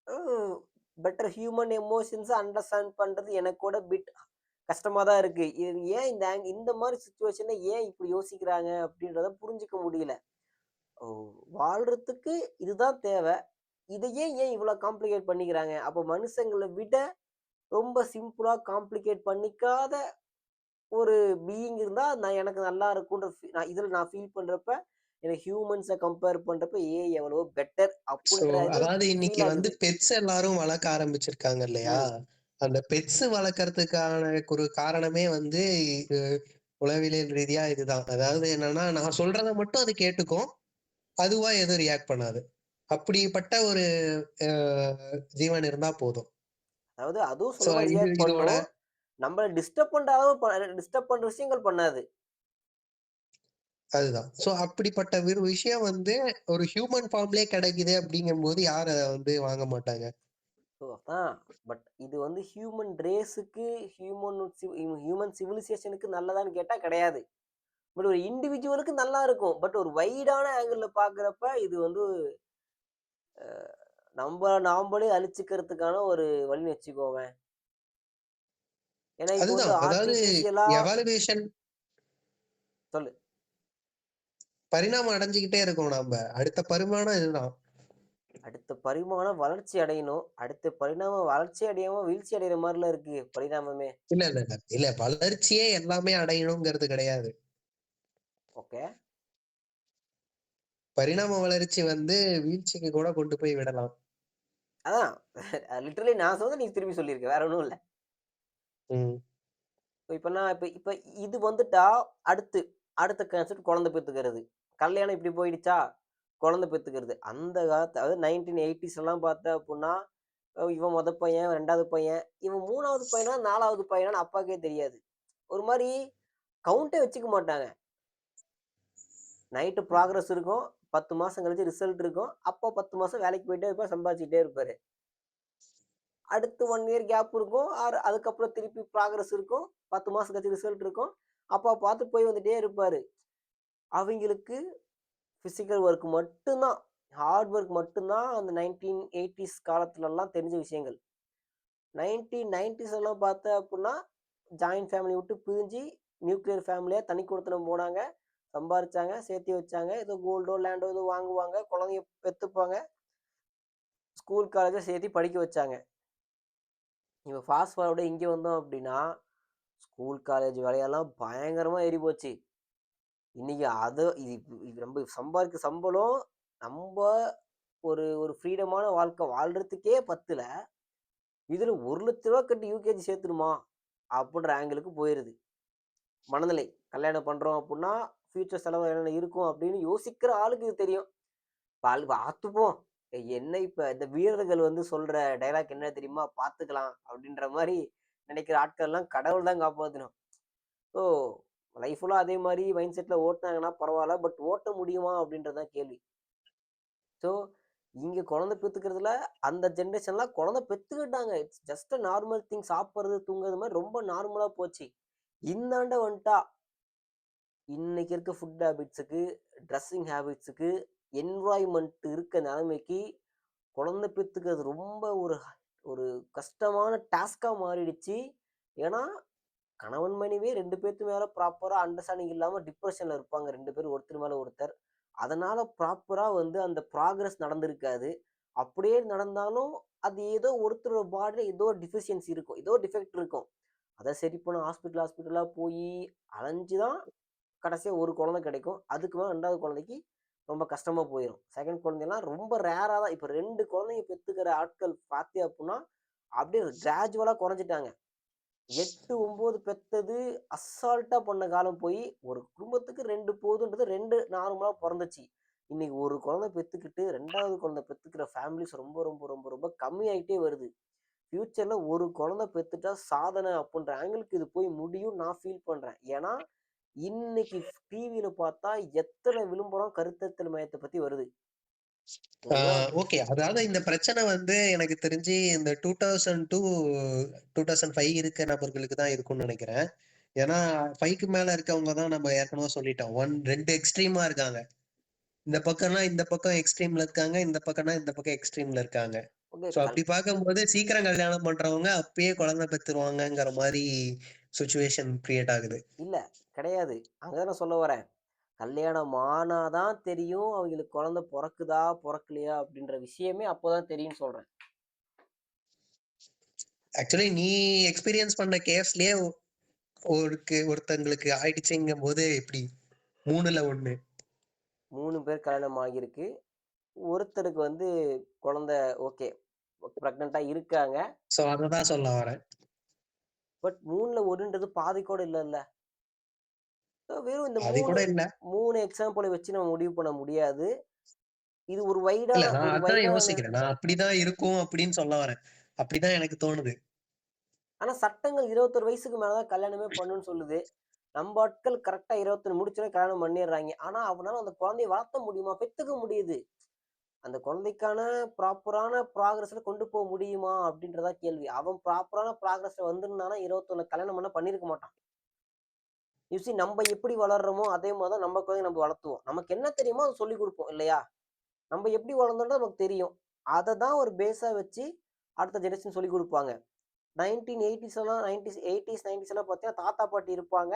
ம் பெட்டர் ஹியூமன் எமோஷன்ஸ அண்டர்ஸ்டாண்ட் பண்றது எனக்கு கூட கஷ்டமா தான் இருக்கு. இது ஏன் இந்த மாரி சிச்சுவேஷன்ல ஏன் இப்படி யோசிக்கிறாங்க அப்படின்றத புரிஞ்சுக்க முடியல. ஓ! வாழ்றதுக்கு இதுதான் தேவ. இதையே ஏன் இவ்வளோ காம்ப்ளிகேட் பண்ணிக்கிறாங்க? அப்போ மனுஷங்கள விட ரொம்ப சிம்பிளா காம்ப்ளிகேட் பண்ணிக்காத ஒரு பீயிங் இருந்தா எனக்கு நல்லா இருக்கும்ன்ற நான் ஃபீல் பண்றப்ப, எனக்கு ஹியூமன்ஸ கம்பேர் பண்றப்ப ஏஐ எவ்வளவோ பெட்டர் சோ அப்புட்ன்ற இது அதாவது இன்னைக்கு ஃபீல் வந்து ஆகுது. பெட்ஸ் எல்லாரும் வளர்க்க ஆரம்பிச்சிருக்காங்க இல்லையா? ம். அந்த பெட்ஸ் வளர்க்கறதுக்கான ஒரு காரணமே வந்து இது உளவியல் ரீதியா இதுதான். அதாவது என்னன்னா, நான் சொல்றத மட்டும் அது கேட்டுக்கும். அதுவா எதுவும் ரியாக்ட் பண்ணாது. அப்படிப்பட்ட ஒரு அ ஜீவன் இருந்தா போதும். அதாவது அதுவும் சோ சொந்தமா இது ரியாக்ட் இதோட பண்ணும். நம்மள டிஸ்டர்ப் பண்ற விஷயங்கள் பண்ணாது. அதுதான். சோ அப்படிப்பட்ட ஒரு விஷயம் வந்து ஒரு ஹியூமன் ஃபார்ம்லயே கிடைக்குது அப்படிங்கும்போது யார் அத வந்து வாங்க மாட்டாங்க. ஸோ அதான். பட் இது வந்து ஹியூமன் ரேஸுக்கு, ஹியூமன் சிவிலைசேஷனுக்கு நல்லதான்னு கேட்டா கிடையாது. பட் ஒரு இண்டிவிஜுவலுக்கு நல்லா இருக்கும். பட் ஒரு வைடான ஆங்கிள்ல பார்க்குறப்ப இது வந்து நாமளே அழிச்சுக்கிறதுக்கான ஒரு வழின்னு வச்சுக்கோவேன். ஏன்னா இப்போ வந்து அதுதான். அதாவது ஆர்ட்டிஃபிஷியலா எவாலுவேஷன் சொல்லு. பரிணாமம் அடைஞ்சுகிட்டே இருக்கோம் நாம. அடுத்த பரிமாணம் இதுதான். அடுத்த பரிமாணம் வளர்ச்சி அடையணும். அடுத்த பரிணாமம் வளர்ச்சி அடையாம வீழ்ச்சி அடையிற மாரில இருக்கு பரிணாமமே. இல்ல. இல்ல வளர்ச்சியே எல்லாமே அடையணுங்கிறது கிடையாது. ஓகே. பரிணாம வளர்ச்சி வந்து வீழ்ச்சிக்கு கூட கொண்டு போய் விடலாம். அதான் லிட்டரலி நான் சொன்னத நீ திருப்பி சொல்லியிருக்க. வேற ஒண்ணும் இல்ல. ம். இப்ப நான் இப்ப இப்ப இது வந்துட்டா அடுத்து அடுத்த கான்செப்ட் குழந்தை பெத்துக்கிறது. கல்யாணம் இப்படி போயிடுச்சா? குழந்தை பெத்துக்கிறது. அந்த காலத்து அதாவது 1980ஸ்லாம் பார்த்தா அப்புட்ன்னா, இவன் மொத பையன், 2வது பையன், இவன் 3வது பையனா, 4வது பையனான்னு அப்பாக்கே தெரியாது. ஒரு மாரி கவுண்டே வச்சுக்க மாட்டாங்க. நைட்டு ப்ராக்ரஸ் இருக்கும். 10 மாசம் கழிச்சு ரிசல்ட் இருக்கும். அப்பா 10 மாசம் வேலைக்கு போயிட்டே இருப்பாரு, சம்பாதிச்சுட்டே இருப்பாரு. அடுத்து 1 இயர் கேப் இருக்கும். அதுக்கப்புறம் திருப்பி ப்ராக்ரஸ் இருக்கும். 10 மாசம் கழிச்சு ரிசல்ட் இருக்கும். அப்பா பார்த்து போய் வந்துட்டே இருப்பாரு. அவைங்களுக்கு பிசிக்கல் ஒர்க் மட்டும் தான். ஹார்ட் ஒர்க் மட்டும் தான் அந்த 1980ஸ் காலத்துலலாம் தெரிஞ்ச விஷயங்கள். 1990ஸ் எல்லாம் பார்த்தா அப்புட்ன்னா, ஜாயிண்ட் ஃபேமிலி விட்டு பிரிஞ்சு, நியூக்ளியர் ஃபேமிலியா தனி குடித்தனம் போனாங்க. சம்பாரிச்சாங்க, சேர்த்து வச்சாங்க. ஏதோ கோல்டோ, லேண்டோ ஏதோ வாங்குவாங்க. குழந்தைய பெத்துப்பாங்க. ஸ்கூல், காலேஜ சேர்த்து படிக்க வச்சாங்க. இப்ப ஃபாஸ்ட் ஃபார்வர்டு இங்க வந்தோம் அப்டின்னா, ஸ்கூல், காலேஜ் விலையெல்லாம் பயங்கரமா ஏறி போச்சு. இன்னைக்கு அது இது இது நம்ம சம்பாதிக்கிற சம்பளம், நம்ப ஒரு ஒரு ஃப்ரீடமான வாழ்க்கை வாழ்றதுக்கே பத்தல. இதுல ரூ. 1,00,000 கட்டி யூகேஜி சேர்த்துணுமா? அப்புட்ற ஆங்கிளுக்கு போயிருது. மனநிலை. கல்யாணம் பண்றோம் அப்புட்ன்னா, ஃபியூச்சர் செலவு என்னென்ன இருக்கும் அப்படின்னு யோசிக்கிற ஆளுக்கு இது தெரியும். பார்த்துப்போம். என்ன இப்ப இந்த வீரர்கள் வந்து சொல்ற டயலாக் என்ன தெரியுமா? பார்த்துக்கலாம் அப்படின்ற மாரி நினைக்கிற ஆட்கள்லாம் கடவுள் தான் காப்பாத்தணும். ஸோ லைஃப் ஃபுல்லா அதே மாரி மைண்ட் செட்ல ஓட்டுனாங்கன்னா பரவால்ல. பட் ஓட்ட முடியுமா? அப்படின்றது தான் கேள்வி. ஸோ இங்க குழந்தை பெத்துக்கிறதுல அந்த ஜெனரேஷன்லாம் குழந்தை பெத்துக்கிட்டாங்க. It's just a normal thing. சாப்பிடுறது, தூங்குறது மாரி ரொம்ப நார்மலா போச்சு. இந்தாண்ட வந்துட்டா, இன்னைக்கு இருக்க ஃபுட் ஹேபிட்ஸுக்கு, ட்ரெஸ்ஸிங் ஹேபிட்ஸுக்கு, என்வாயர்ன்மென்ட் இருக்க நிலைமைக்கு குழந்தை பெத்துக்கிறது ரொம்ப ஒரு ஒரு கஷ்டமான டாஸ்க்கா மாறிடுச்சு. ஏன்னா, கணவன் மனைவி 2 பேத்து மேல ப்ராப்பரா அண்டர்ஸ்டாண்டிங் இல்லாம டிப்ரஷன்ல இருப்பாங்க 2 பேரும் ஒருத்தர் மேல ஒருத்தர். அதனால ப்ராப்பரா வந்து அந்த ப்ராக்ரஸ் நடந்திருக்காது. அப்படியே நடந்தாலும், அது ஏதோ ஒருத்தரோட பாடியில ஏதோ டிஃபிஷியன்சி இருக்கும். ஏதோ டிஃபெக்ட் இருக்கும். அத சரி பண்ண ஹாஸ்பிட்டலா போயி அலைஞ்சு தான் கடைசியா ஒரு குழந்தை கிடைக்கும். அதுக்கு மேல 2வது குழந்தைக்கு ரொம்ப கஷ்டமா போயிரும். 2ண்ட் குழந்தைலாம் ரொம்ப ரேரா தான். இப்ப 2 குழந்தைங்க பெத்துக்கிற ஆட்கள் பார்த்தீங்க அப்புட்ன்னா, அப்படியே கிராஜுவலா குறைஞ்சுட்டாங்க. 8, 9 பெத்தது அசால்ட்டா பண்ண காலம் போயி, ஒரு குடும்பத்துக்கு 2 போதுன்றது 2 நார்மலா பொறந்துச்சு. இன்னைக்கு ஒரு குழந்தை பெத்துக்கிட்டு 2வது குழந்தை பெத்துக்கிற ஃபேமிலிஸ் ரொம்ப, ரொம்ப, ரொம்ப, ரொம்ப கம்மியாயிட்டே வருது. ஃபியூச்சர்ல ஒரு குழந்தை பெத்துட்டா சாதனை அப்புட்ன்ற ஆங்கிள்க்கு இது போய் முடியும்னு நான் ஃபீல் பண்றேன். ஏன்னா, இன்னைக்கு டிவில பார்த்தா எத்தன விளம்பரம் கருத்தரித்தல் மையத்த பத்தி வருது. ஆ உண்மையா ஓகே. அதாவது இந்த பிரச்சனை வந்து எனக்கு தெரிஞ்சு இந்த 2002, 2005 இருக்க நபர்களுக்கு தான் இருக்கும்னு நெனைக்கிறேன். ஏன்னா 5க்கு மேல இருக்கவங்க தான் நம்ம ஏற்கனவே சொல்லிட்டோம். 2 எக்ஸ்ட்ரீமா இருக்காங்க. இந்த பக்கம்னா இந்த பக்கம் எக்ஸ்ட்ரீம்ல இருக்காங்க. இந்த பக்கம்னா இந்த பக்கம் எக்ஸ்ட்ரீம்ல இருக்காங்க. ஓகே. சோ அப்படி பார்க்கும்போது சீக்கிரம் கல்யாணம் பண்றவங்க அப்பயே குழந்தை பெத்துருவாங்கங்கிற மாரி சிச்சுவேஷன் கிரியேட் ஆகுது. இல்ல கிடையாது. அங்க தான் நான் சொல்ல வரேன். கல்யாணம் ஆனா தான் தெரியும் அவங்களுக்கு குழந்தை பொறக்குதா, பொறக்கலையா அப்படின்ற விஷயமே அப்பதான் தெரியும்னு சொல்றேன். ஆக்சுவலி நீ எக்ஸ்பீரியன்ஸ் பண்ண கேஸ்லயே ஒருத்தங்களுக்கு ஆயிடுச்சுங்கும்போது எப்படி? 3ல 1. 3 பேர் கல்யாணம் ஆகியிருக்கு. ஒருத்தருக்கு வந்து குழந்தை ஓகே. பிரெக்னன்ட்டா இருக்காங்க. சோ அததான் சொல்ல வரேன். பட் 3ல 1ன்றது பாதி கூட இல்லல்ல. வெறும் இந்த அது கூட இல்ல. 3 எக்ஸாம்பிள வச்சு நம்ம முடிவு பண்ண முடியாது. இது ஒரு இல்ல வைடான நான் ஒரு அதான் வைடான யோசிக்கிறேன். நான் அப்படிதான் இருக்கும் அப்படின்னு சொல்ல வரேன். அப்படிதான் எனக்கு தோணுது. ஆனா சட்டங்கள் 21 வயசுக்கு மேல தான் கல்யாணமே பண்ணுன்னு சொல்லுது. நம்ம ஆட்கள் கரெக்ட்டா 21 முடிச்சோனே கல்யாணம் பண்ணிடுறாய்ங்க. ஆனா அவனால அந்த குழந்தைய வளர்த்த முடியுமா? பெத்துக்க முடியுது. அந்த குழந்தைக்கான ப்ராப்பரான ப்ராக்ரஸ்ல கொண்டு போ முடியுமா? அப்படின்றதா கேள்வி. அவன் ப்ராப்பரான ப்ராக்ரஸ்ல வந்திருந்தானா 21 கல்யாணம் பண்ணியிருக்க மாட்டான். நம்ப எப்படி வளர்றோமோ, அதே மாரி தான் நம்ம குழந்தைய நம்ம வளர்த்துவோம். நமக்கு என்ன தெரியுமோ அத சொல்லிக் குடுப்போம் இல்லையா? நம்ம எப்படி வளர்ந்தோம்னு நமக்கு தெரியும். அத தான் ஒரு பேஸா வச்சு அடுத்த ஜெனரேஷன் சொல்லிக் குடுப்பாங்க. 1980ஸ்லாம் 90ஸ் 90ஸ்லாம் பார்த்தீங்கன்னா, தாத்தா, பாட்டி இருப்பாங்க.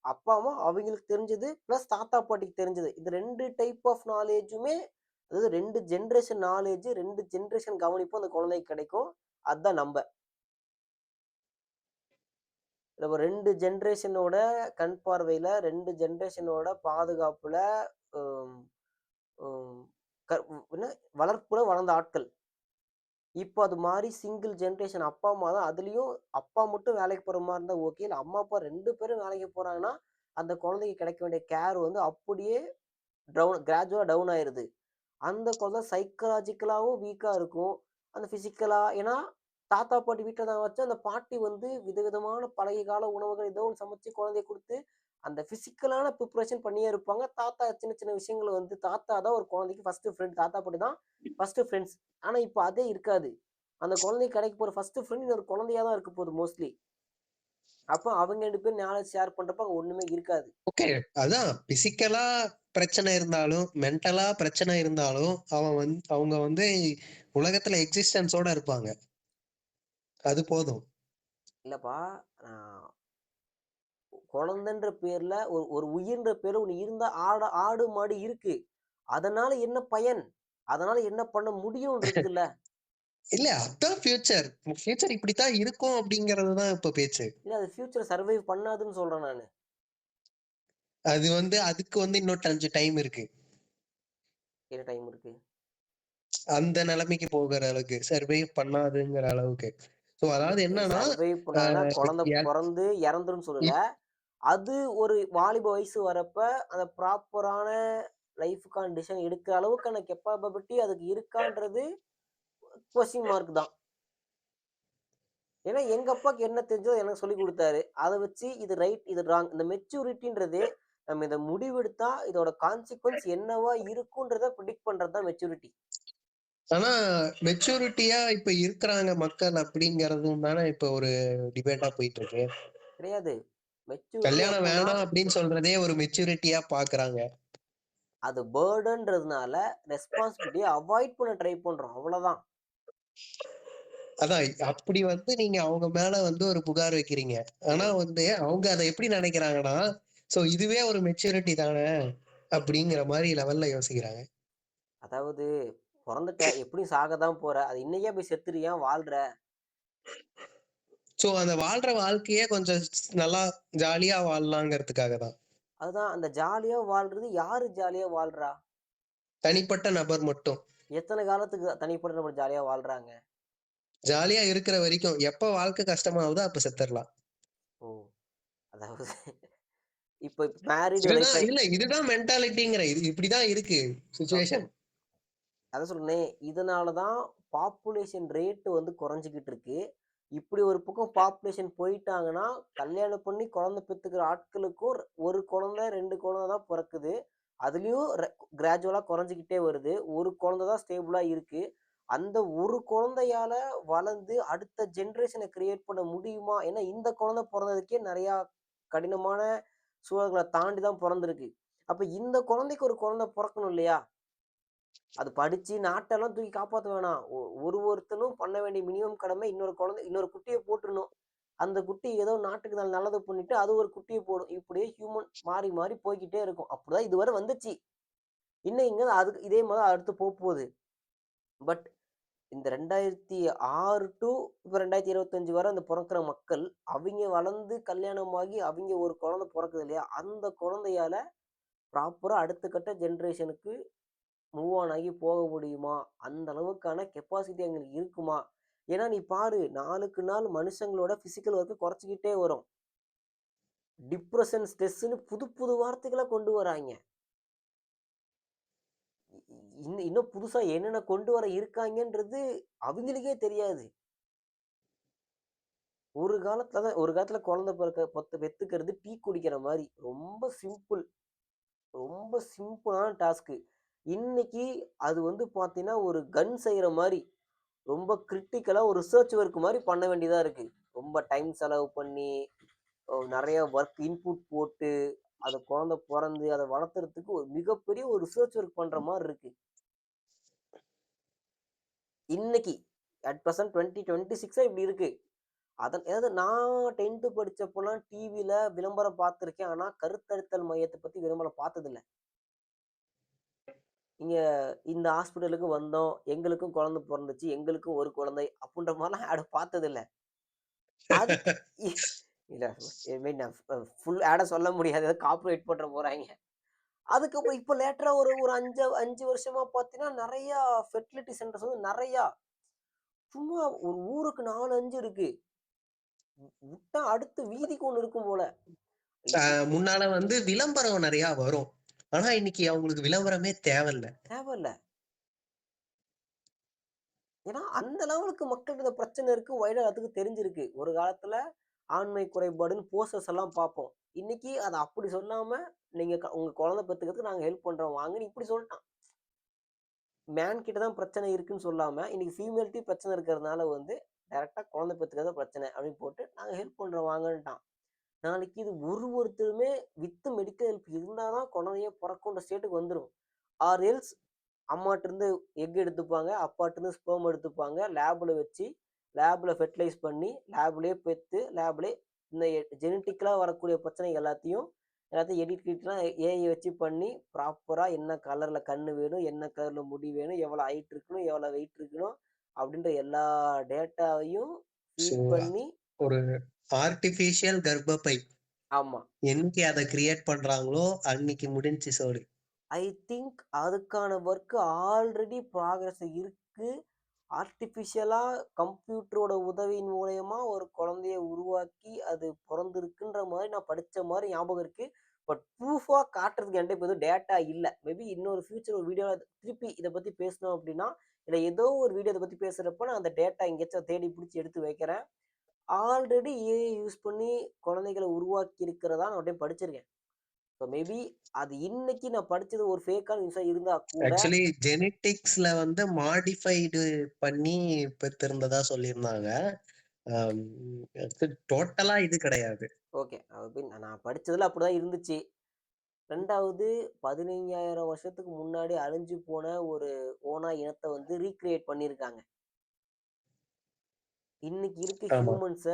அப்பா, அம்மா அவைங்களுக்கு தெரிஞ்சது, பிளஸ் தாத்தா, பாட்டிக்கு தெரிஞ்சது. இந்த 2 டைப் ஆஃப் நாலேட்ஜுமே அதாவது 2 ஜெனரேஷன் நாலேட்ஜ், 2 ஜெனரேஷன் கவனிப்பும் அந்த குழந்தைக்கு கிடைக்கும். அதான் நம்ப. நம்ம 2 ஜெனரேஷனோட கண் பார்வையில, 2 ஜெனரேஷனோட பாதுகாப்புல, ம் ம் க என்ன வளர்ப்புல வளர்ந்த ஆட்கள். இப்போ அது மாறி சிங்கிள் ஜெனரேஷன் அப்பா, அம்மா தான். அதுலயும் அப்பா மட்டும் வேலைக்கு போற மாரி இருந்தா ஓகே. இல்ல அம்மா, அப்பா 2 பேரும் வேலைக்கு போறாங்கன்னா, அந்த குழந்தைக்கு கிடைக்க வேண்டிய கேர் வந்து அப்படியே கிராஜுவலா டவுன் ஆயிருது. அந்த குழந்தை சைக்காலஜிக்கலாவும் வீக்கா இருக்கும். அந்த பிசிக்கலா ஏன்னா, தாத்தா, பாட்டி வீட்ல தான் வச்சு அந்த பாட்டி வந்து விதவிதமான பழைய கால உணவுகள் ஏதோ ஒண்ணு சமைச்சு குழந்தைக்கு குடுத்து, அந்த பிசிக்கலான ப்ரிப்பரேஷன் பண்ணியே இருப்பாங்க. தாத்தா சின்ன சின்ன விஷயங்கள வந்து தாத்தா தான் ஒரு குழந்தைக்கு ஃபர்ஸ்ட்டு ஃப்ரெண்ட். தாத்தா, பாட்டி தான் ஃபர்ஸ்ட்டு ஃப்ரெண்ட்ஸ். ஆனா, இப்ப அதே இருக்காது. அந்த குழந்தைக்கு கிடைக்க போற ஃபர்ஸ்ட்டு ஃப்ரெண்ட் இன்னொரு குழந்தையா தான் இருக்க போகுது மோஸ்ட்லி. அப்ப அவங்க 2 பேரும் நாலேட்ஜ் ஷேர் பண்றப்ப அங்க ஒண்ணுமே இருக்காது. ஓகே. அதான் பிசிக்கலா பிரச்சனை இருந்தாலும், மென்டலா பிரச்சனை இருந்தாலும், அவங்க வந்து உலகத்துல எக்ஸிஸ்டன்ஸோட இருப்பாங்க. அது போதும். இல்லப்பா, நான் குழந்தைன்ற பேர்ல ஒரு ஒரு உயிர்ன்ற பேர்ல ஒண்ணு இருந்தா ஆடு, மாடு இருக்கு. அதனால என்ன பயன்? அதனால என்ன பண்ண முடியும்னு இருக்குல்ல. இல்ல அதான் ஃபியூச்சர். ஃபியூச்சர் இப்படித்தான் இருக்கும் அப்படிங்கிறது தான் இப்ப பேச்சு. இல்ல அது ஃபியூச்சர் சர்வைவ் பண்ணாதுன்னு சொல்றேன் நானு. அது வந்து அதுக்கு வந்து இன்னும் கொஞ்சம் டைம் இருக்கு. என்ன டைம் இருக்கு? அந்த நிலைமைக்கு போகிற அளவுக்கு, சர்வைவ் பண்ணாதுங்கிற அளவுக்கு. சோ அதாவது என்னன்னா, சர்வைவ் அ பண்ணாதுன்னா குழந்தை எ பொறந்து இறந்துரும்ன்னு சொல்லல. இப் அது ஒரு வாலிப வயசு வரப்ப அந்த ப்ராப்பரான லைஃப்க்கான டிசிஷன் எடுக்கிற அளவுக்கான கேப்பபிலிட்டி அதுக்கு இருக்கான்றது கொஸ்டின் மார்க் தான். ஏன்னா எங்க அப்பாக்கு என்ன தெரிஞ்சதோ எனக்கு சொல்லிக் குடுத்தாரு. அத வச்சு இது ரைட், இது ராங். இந்த மெச்சூரிட்டின்றது நம்ம இத முடிவெடுத்தா இதோட கான்சிக்வென்ஸ் என்னவா இருக்குன்றத பிரெடிக்ட் பண்றது தான் மெச்சூரிட்டி. ஆனா மெச்சூரிட்டியா இப்ப இருக்கிறாங்க மக்கள் அப்படிங்கிறதும் தானே இப்ப ஒரு டிபேட்டா போயிட்டு இருக்கு. கிடையாது. மெச்சூரிட்டி கல்யாணம் அப்புட்ன்னா, வேணாம் அப்படின்னு சொல்றதே ஒரு மெச்சூரிட்டியா பாக்குறாங்க. அது பர்டன்றதுனால ரெஸ்பான்சிபிலிட்டிய அவாய்ட் பண்ண ட்ரை பண்றோம். அவ்வளதான். அதான் அப்படி வந்து நீங்க அவங்க மேல வந்து ஒரு புகார் வைக்கிறீங்க. ஆனா ம். வந்து அவங்க அத எப்படி நினைக்கிறாங்கன்னா, சோ இதுவே ஒரு மெச்சூரிட்டி தானே அப்படிங்கிற மாரி லெவல்ல யோசிக்கிறாங்க. அதாவது பொறந்துட்ட, எப்படியும் சாக தான் போற. அது இன்னைக்கே போய் செத்துரு ஏன் வாழ்ற? சோ அந்த வாழ்ற வாழ்க்கையே கொஞ்சம் நல்லா ஜாலியா வாழலாங்கிறதுக்காக தான். அதுதான் அந்த ஜாலியா வாழ்றது யாரு ஜாலியா வாழ்றா? தனிப்பட்ட நபர் மட்டும். எத்தன காலத்துக்கு தனிப்பட்ட நபர் ஜாலியா வாழ்றாங்க? ஜாலியா இருக்கிற வரைக்கும். எப்ப வாழ்க்கை கஷ்டமாவுதோ அப்ப செத்துரலாம். ஓ! அதாவது இப்ப மேரிட் லைஃப் இதுதான் இல்ல இதுதான் மென்டாலிட்டிங்கிறேன். இது இப்படிதான் இருக்கு ஓகே. சிச்சுவேஷன். அதான் சொல்றேனே, இதனால தான் பாப்புலேஷன் ரேட் வந்து குறைஞ்சுகிட்டு இருக்கு. இப்படி ஒரு பக்கம் பாப்புலேஷன் போயிட்டாங்கன்னா, கல்யாணம் பண்ணி குழந்தை பெத்துக்கிற ஆட்களுக்கும் ஒரு குழந்தை, 2 குழந்தை தான் பொறக்குது. அதுலயும் கிராஜுவலா குறைஞ்சுகிட்டே வருது. ஒரு குழந்தை தான் ஸ்டேபிளா இருக்கு. அந்த ஒரு குழந்தையால வளர்ந்து அடுத்த ஜெனரேஷன கிரியேட் பண்ண முடியுமா? ஏன்னா இந்த குழந்தை பொறந்ததுக்கே நெறையா கடினமான சூழல்கள தாண்டி தான் பொறந்திருக்கு. அப்ப இந்த குழந்தைக்கு ஒரு குழந்தை பொறக்கணும் இல்லையா? அது படிச்சு நாட்டெல்லாம் தூக்கி காப்பாத்த வேணாம். ஒருத்தனும் பண்ண வேண்டிய மினிமம் கடமை இன்னொரு குட்டிய போட்டுறணும். அந்த குட்டி ஏதோ நாட்டுக்கு நல்லது பண்ணிட்டு, அது ஒரு குட்டிய போடும். இப்படியே ஹியூமன் மாறி, மாறி போய்க்கிட்டே இருக்கும். அப்படிதான் இதுவரை வந்துச்சு. இன்னும் இங்க அதுக்கு இதே மாரி அடுத்து போப்போது. பட் இந்த 2006 டூ இப்ப 2025 வரை அந்த பொறக்குற மக்கள், அவிங்க வளர்ந்து கல்யாணமாகி, அவிங்க ஒரு குழந்தை பொறக்குது இல்லையா? அந்த குழந்தையால ப்ராப்பரா அடுத்த கட்ட ஜெனரேஷனுக்கு மூவ் ஆன் ஆகி போக முடியுமா? அந்த அளவுக்கான கெப்பாசிட்டி அங்களுக்கு இருக்குமா? ஏன்னா நீ பாரு, நாளுக்கு நாள் மனுஷங்களோட பிசிக்கல் ஒர்க் குறைச்சுக்கிட்டே வரும். டிப்ரஷன், ஸ்ட்ரெஸ்ன்னு புது புது வார்த்தைகள கொண்டு வராய்ங்க. இன்னும் புதுசா என்னென்ன கொண்டு வர இருக்காய்ங்கன்றது அவிங்களுக்கே தெரியாது. ஒரு காலத்துல குழந்தை பெத்துக்கிறது டீ குடிக்கிற மாரி. ரொம்ப சிம்பிளான டாஸ்க்கு. இன்னைக்கு அது வந்து பார்த்தீங்கன்னா, ஒரு கன் செய்ற மாரி. ரொம்ப கிரிட்டிக்கலா ஒரு ரிசர்ச் ஒர்க் மாரி பண்ண வேண்டியதா இருக்கு. ரொம்ப டைம் செலவு பண்ணி, நெறைய ஒர்க் இன்புட் போட்டு, அது குழந்தை பொறந்து, அத வளர்த்துறதுக்கு ஒரு மிகப்பெரிய ஒரு ரிசர்ச் ஒர்க் பண்ற மாரி இருக்கு. இன்னைக்கு அட் பிரசன்ட் 2026 இப்படி இருக்கு. அதாவது நான் 10த் படிச்சப்போலாம் டிவில விளம்பரம் பார்த்திருக்கேன். ஆனா, கருத்தரித்தல் மையத்த பத்தி விளம்பரம் பார்த்ததில்ல. இங்க இந்த ஹாஸ்பிட்டலுக்கு வந்தோம். எங்களுக்கும் குழந்தை பொறந்துச்சு. எங்களுக்கும் ஒரு குழந்தை. அப்புட்ன்ற மாரிலாம் ஆட் பார்த்ததில்ல. அதுக்கு இல்ல இனிமே நான் ஃபுல் ஆட சொல்ல முடியாது. காப்பிரைட் போட்டுற போறாய்ங்க. அதுக்கப்புறம் இப்ப லேட்டரா ஒரு ஒரு 5 வருஷமா பார்த்தீங்கன்னா, நெறையா ஃபெர்டிலிட்டி சென்டர்ஸ் வந்து நெறையா. சும்மா ஒரு ஊருக்கு 4, 5 இருக்கு. விட்டா அடுத்து வீதிக்கு 1 இருக்கும் போல. அ இது முன்னால வந்து விளம்பரம் நெறையா வரும். ஆனா இன்னைக்கு அவங்களுக்கு விளம்பரமே தேவையில்ல. தேவையில்ல. ஏன்னா, அந்த லெவலுக்கு மக்கள்கிட்ட இந்த பிரச்சனை இருக்கு. வைடா எல்லாத்துக்கும் தெரிஞ்சிருக்கு. ஒரு காலத்துல ஆண்மை குறைபாடுன்னு போஸ்டர்ஸ் எல்லாம் பார்ப்போம். இன்னைக்கு அத அப்படி சொல்லாம, நீங்க உங்க குழந்தை பெத்துக்கிறதுக்கு நாங்க ஹெல்ப் பண்றோம் வாங்கன்னு இப்படி சொல்ட்டான். மேன் கிட்ட தான் பிரச்சனை இருக்குன்னு சொல்லாம, இன்னைக்கு ஃபீமேல்ட்டயும் பிரச்சனை இருக்கிறதுனால வந்து, டைரக்ட்டா குழந்தை பெத்துக்கிறது தான் பிரச்சனை அப்படின்னு போட்டு, நாங்க ஹெல்ப் பண்றோம் வாங்கன்ட்டான். நாளைக்கு இது ஒருத்தருமே வித் மெடிக்கல் ஹெல்ப் இருந்தா தான் குழந்தையே பொறக்குன்ற ஸ்டேட்டுக்கு வந்துரும். ஆர் எல்ஸ் அம்மாட்டருந்து எக் எடுத்துப்பாங்க, அப்பாட்டருந்து ஸ்பெர்ம் எடுத்துப்பாங்க. லேப்ல வச்சு, லேப்ல ஃபெர்டிலைஸ் பண்ணி, லேப்லயே பெத்து, லேப்லயே இந்த ஜெனடிக்கலா வரக்கூடிய பிரச்சனை எல்லாத்தையும் எடிட் கிடிட்லாம் ஏஐ வச்சு பண்ணி, ப்ராப்பரா என்ன கலர்ல கண்ணு வேணும், என்ன கலர்ல முடி வேணும், எவ்வளோ ஹைட் இருக்கணும், எவ்வளோ வெயிட் இருக்கணும், அப்படின்ற எல்லா டேட்டாவையும் ஸோ ஃபீட் பண்ணி ஒரு ஆர்டிஃபிஷியல் கர்ப்பப்பை ஆமா. என்னைக்கு அத கிரியேட் பண்றாங்களோ, அன்னைக்கு முடிஞ்சுச்சு சோலி. ஐ திங்க் அதுக்கான ஒர்க் ஆல்ரெடி ப்ராக்ரஸ் இருக்கு. ஆர்டிஃபிஷியலா கம்ப்யூட்டரோட உதவியின் மூலியமா ஒரு குழந்தைய உருவாக்கி, அது பொறந்திருக்குன்ற மாரி நான் படிச்ச மாரி ஞாபகம் இருக்கு. பட் ப்ரூஃபா காட்டுறதுக்கு என்ட்ட இப்ப எதுவும் டேட்டா இல்ல. மேபி இன்னொரு ஃபியூச்சர் ஒரு வீடியோல திருப்பி இத பத்தி பேசணும் அப்டின்னா, இல்ல ஏதோ ஒரு வீடியோ இத பத்தி பேசுறப்ப நான் அந்த டேட்டா எங்கேயாச்சும் தேடி புடிச்சு எடுத்து வைக்கிறேன். ஆல்ரெடி ஏஐ யூஸ் பண்ணி குழந்தைகள உருவாக்கி இருக்கிறதா நான் ஒரு டைம் படிச்சிருக்கேன். ஸோ மேபி அது இன்னைக்கு நான் படிச்சது ஒரு ஃபேக்கான நியூஸா இருந்தா கூட ஆக்சுவலி ஜெனடிக்ஸ்ல வந்து மாடிஃபைடு பண்ணி பெத்திருந்ததா சொல்லியிருந்தாங்க. அம் டோட்டலா இது கிடையாது. ஓகே. நான் படிச்சதுல அப்படிதான் இருந்துச்சு. 2வது 15,000 வருஷத்துக்கு முன்னாடி அழிஞ்சு போன ஒரு ஓநாய் இனத்த வந்து ரீகிரியேட் பண்ணியிருக்காங்க. இன்னைக்கு இருக்க ஆமா. ஹியூமன்ஸ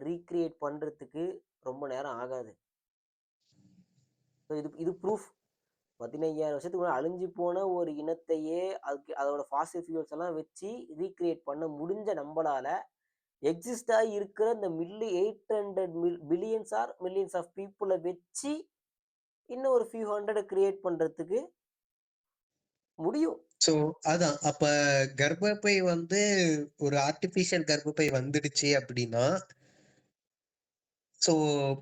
ரீகிரியேட் பண்றதுக்கு ரொம்ப நேரம் ஆகாது. ஸோ இது ப்ரூஃப். 15,000 வருஷத்துக்கு முன்னாடி அழிஞ்சு போன ஒரு இனத்தையே அதுக்கு அதோட ஃபாசில் ஃபியூல்ஸ் எல்லாம் வச்சு ரீகிரியேட் பண்ண முடிஞ்ச நம்பளால, எக்ஸிஸ்ட் ஆகி இருக்கிற இந்த 800 பில்லியன்ஸ் ஆர் மில்லியன்ஸ் ஆஃப் பீப்பிள வச்சு இன்னும் ஒரு ஃபியூ ஹண்ட்ரட் கிரியேட் பண்றதுக்கு முடியும். ஸோ அதான். அப்ப கர்ப்பப்பை வந்து ஒரு ஆர்டிஃபிஷியல் கர்ப்பப்பை வந்துடுச்சு அப்படின்னா, ஸோ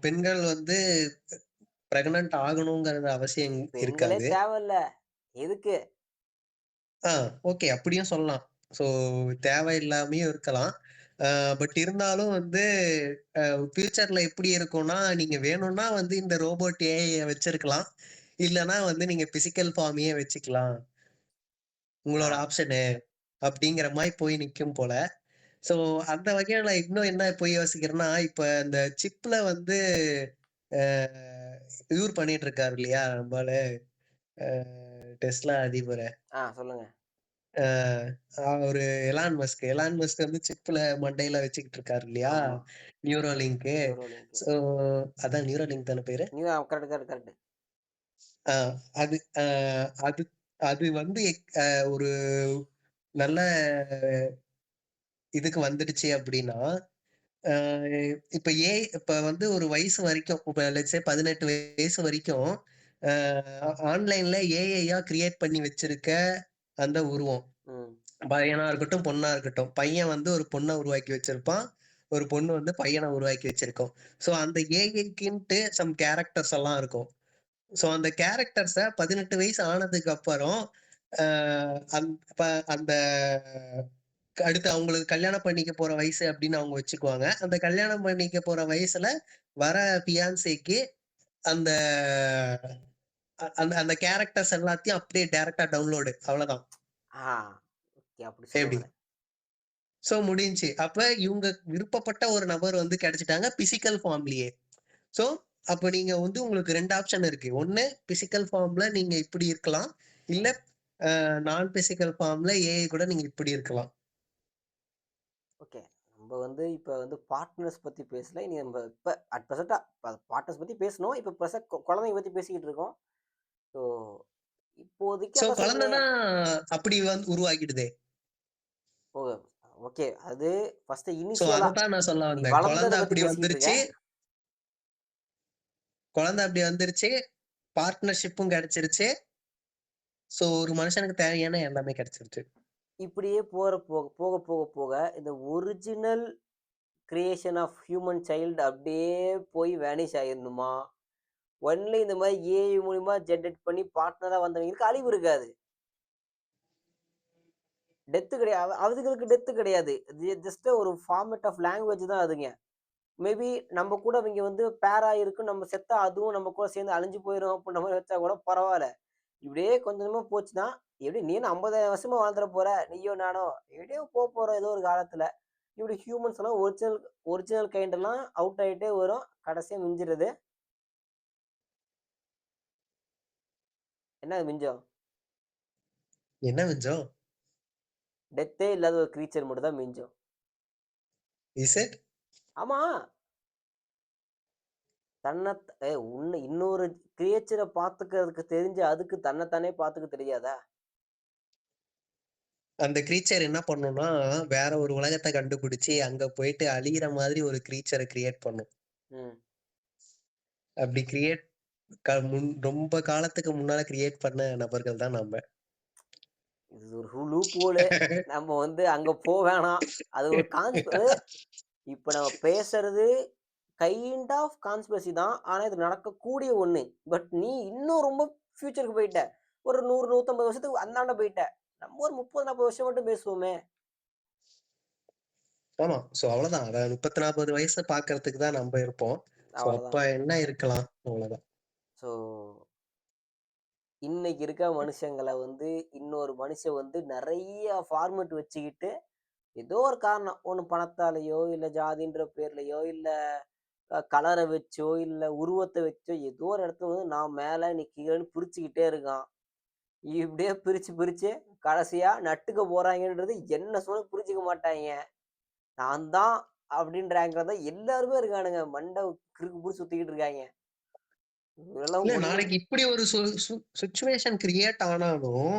பெண்கள் வந்து பிரெக்னன்ட் ஆகணுங்கிறது அவசியம் பெண்களே இருக்காது. தேவையில்ல. எதுக்கு? ஆ ஓகே. அப்படியும் சொல்லலாம். ஸோ தேவையில்லாமயும் இருக்கலாம். அ பட் இருந்தாலும் வந்து அ ஃபியூச்சர்ல எப்படி இருக்கும்னா, நீங்க வேணும்னா வந்து இந்த ரோபோட் ஏஐய வச்சிருக்கலாம். இல்லன்னா வந்து நீங்க பிசிக்கல் ஃபார்மயே வச்சுக்கலாம். ஆ உங்களோட ஆப்ஷனு அப்படிங்கிற மாரி போய் நிக்கும் போல. ஸோ அந்த வகையில இன்னும் என்ன போய் யோசிக்கிறேன்னா, இப்ப இந்த சிப்ல வந்து அ இவரு பண்ணிட்டு இருக்காரு இல்லையா? நம்மாளு அ டெஸ்லா அதிபரு. சொல்லுங்க. அ அவரு எலான் மஸ்க். எலான் மஸ்க் வந்து சிப்ல மண்டையில வச்சுக்கிட்டு இருக்காரு இல்லையா? ஆமா. நியூரோலிங்க்கு. நியூரோலிங்க். ஸோ அதான் நியூரோலிங்க் தான பேரு? Correct, correct, correct. அ அது அது அது வந்து ஒரு நல்ல இதுக்கு வந்துடுச்சு அப்படின்னா, அ இப்ப வந்து ஒரு வயசு வரைக்கும், இப்ப லெட்ஸ் சே 18 வயசு வரைக்கும், அ ஆன்லைன்ல ஏஐயா கிரியேட் பண்ணி வச்சிருக்க அந்த உருவம். ம். பையனா இருக்கட்டும், பொண்ணா இருக்கட்டும். பையன் வந்து ஒரு பொண்ண உருவாக்கி வச்சிருப்பான். ஒரு பொண்ணு வந்து பையன உருவாக்கி வச்சிருக்கும். ஸோ அந்த ஏஐக்குன்ட்டு சம் கேரக்டர்ஸ் எல்லாம் இருக்கும். ஸோ அந்த கேரக்டர்ஸ 18 வயசு ஆனதுக்கு அப்புறம், அ அந் இப்ப அந்த அடுத்து அவங்களுக்கு கல்யாணம் பண்ணிக்க போற வயசு அப்படின்னு அவங்க வச்சுக்குவாங்க. அந்த கல்யாணம் பண்ணிக்க போற வயசுல வர ஃபியான்சேக்கு அந்த அந்த அந்த கேரக்டர்ஸ் எல்லாத்தையும் அப்படியே டைரக்ட்டா டவுன்லோடு அவ்வளோதான். ஆ ஓகே. அப்படி சொல்ல எப்படி? வரேன். சோ முடிஞ்சுச்சு. அப்ப இவங்க விருப்பப்பட்ட ஒரு நபர் வந்து கிடைச்சுட்டாங்க பிசிக்கல் ஃபார்ம்லயே. சோ அப்ப நீங்க வந்து உங்களுக்கு 2 ஆப்ஷன் இருக்கு. ஒண்ணு பிசிக்கல் ஃபார்ம்ல நீங்க இப்படி இருக்கலாம். இல்ல நான் பிசிக்கல் ஃபார்ம்ல ஏஐ கூட நீங்க இப்படி இருக்கலாம். ஓகே. நம்ம வந்து இப்ப வந்து பார்ட்னர்ஸ் பத்தி பேசல. இனி நம்ம இப்ப அட் பிரசென்ட்டா பார்ட்னர்ஸ் பத்தி பேசினோம். இப்ப குழந்தைங்க பத்தி பேசிக்கிட்டு இருக்கோம். ஸோ இப்போதைக்கு சோ அதான் குழந்தை சொன்னேனே. தான் அப்படி வந்து உருவாக்கிடுதே. ஓ! ஓகே. அது ஃபர்ஸ்ட் சோ இனிஷியலா அதத்தான் நான் சொல்ல நீ வந்தேன். வளர்ந்தத குழந்தை பத்தி அப்படி பேசிக்கிட்டு இருக்க. வந்துருச்சு. குழந்தை அப்படி வந்துருச்சு. பார்ட்னர்ஷிப்பும் கிடைச்சிருச்சு. சோ ஒரு மனுஷனுக்கு தேவையான எல்லாமே கிடைச்சிருச்சு. இப்படியே போக இந்த original creation of human child அப்படியே போய் வேனிஷ் ஆயிரணுமா? ஒன்லி இந்த மாரி ஏஐ மூலியமா ஜெனரேட் பண்ணி பார்ட்னரா வந்தவங்களுக்கு அழிவு இருக்காது. டெத்து கிடையாது. அதுங்களுக்கு டெத்து கிடையாது. ஜஸ்ட் ஒரு ஃபார்மேட் ஆஃப் லாங்குவேஜ் தான் அதுங்க. மேபி நம்ம கூட அவைங்க வந்து பேரா இருக்கும். நம்ம செத்தா அதுவும் நம்ம கூட சேர்ந்து அழிஞ்சு போயிரும் அப்டின்ற மாரி வச்சா கூட பரவால்ல. இப்படியே கொஞ்சம் கொஞ்சமா போச்சுன்னா, எப்படி நீ என்ன 50,000 வருஷமா வாழ்ந்துற போற? நீயோ நானோ? எப்படியோ போறோம் ஏதோ ஒரு காலத்துல. இப்படி ஹியூமன்ஸ் எல்லாம் ஒரிஜினல் ஒரிஜினல் கைண்ட் எல்லாம் அவுட் ஆயிட்டே வரும். கடைசியா மிஞ்சுறது என்ன மிஞ்சும்? என்ன மிஞ்சம்? டெத்தே இல்லாத ஒரு கிரீச்சர் மட்டும் தான் மிஞ்சும். Is it? ஆமா. இன்னொரு கிரியேச்சர பாத்துக்கிறதுக்கு தெரிஞ்சு அதுக்கு தன்னைத்தானே பாத்துக்க தெரியாதா? அந்த கிரீச்சர் என்ன பண்ணும்னா, வேற ஒரு உலகத்த கண்டுபிடிச்சு, அங்க போயிட்டு அழியிற மாதிரி ஒரு கிரீச்சர கிரியேட் பண்ணும். ம். அப்படி கிரியேட் ரொம்ப காலத்துக்கு முன்னால கிரியேட் பண்ண நபர்கள் தான் நம்ம. இது ஒரு லூப் ஹோலு. நம்ம வந்து அங்க வேணாம். அது ஒரு இப்ப நம்ம பேசுறது கைண்ட் ஆஃப் கான்ஸ்பிரசி தான். ஆனா இது நடக்கக்கூடிய ஒண்ணு. பட் நீ இன்னும் ரொம்ப ஃபியூச்சருக்கு போயிட்ட. ஒரு 100, 150 வருஷத்துக்கு அந்தாண்ட போயிட்ட. நம்ம ஒரு 30, 40 வருஷம் மட்டும் பேசுவோமே! ஆமா. சோ அவ்வளவுதான். அத 30, 40 வயசு பார்க்கறதுக்கு தான் நம்ம இருப்போம். சோ அவ்வளதான். அப்ப என்ன இருக்கலாம்? அவ்வளவுதான். ஸோ இன்னைக்கு இருக்க மனுஷங்கள வந்து இன்னொரு மனுஷன் வந்து நெறைய ஃபார்மேட் வச்சுக்கிட்டு, ஏதோ ஒரு காரணம். ஒண்ணு பணத்தாலயோ, இல்ல ஜாதின்ற பேர்லயோ, இல்ல கலர வச்சோ, இல்ல உருவத்த வச்சோ, ஏதோ ஒரு இடத்துல வந்து நான் மேல, நீ கீழன்னு பிரிச்சுக்கிட்டே இருக்கான். இப்படியே பிரிச்சு, பிரிச்சு கடைசியா நட்டுக்க போறாங்கன்றது என்ன சொன்னாலும் புரிஞ்சுக்க மாட்டாய்ங்க. நான் தான் அப்படின்ற ஆங்கிள்ல தான் எல்லாருமே இருக்கானுங்க. மண்டை கிறுக்கு புடிச்சு சுத்திக்கிட்டு இருக்காய்ங்க. இதெல்லாம் இல்ல ஒண்ணும் நாளைக்கு இப்படி ஒரு சிச்சுவேஷன் கிரியேட் ஆனாலும்,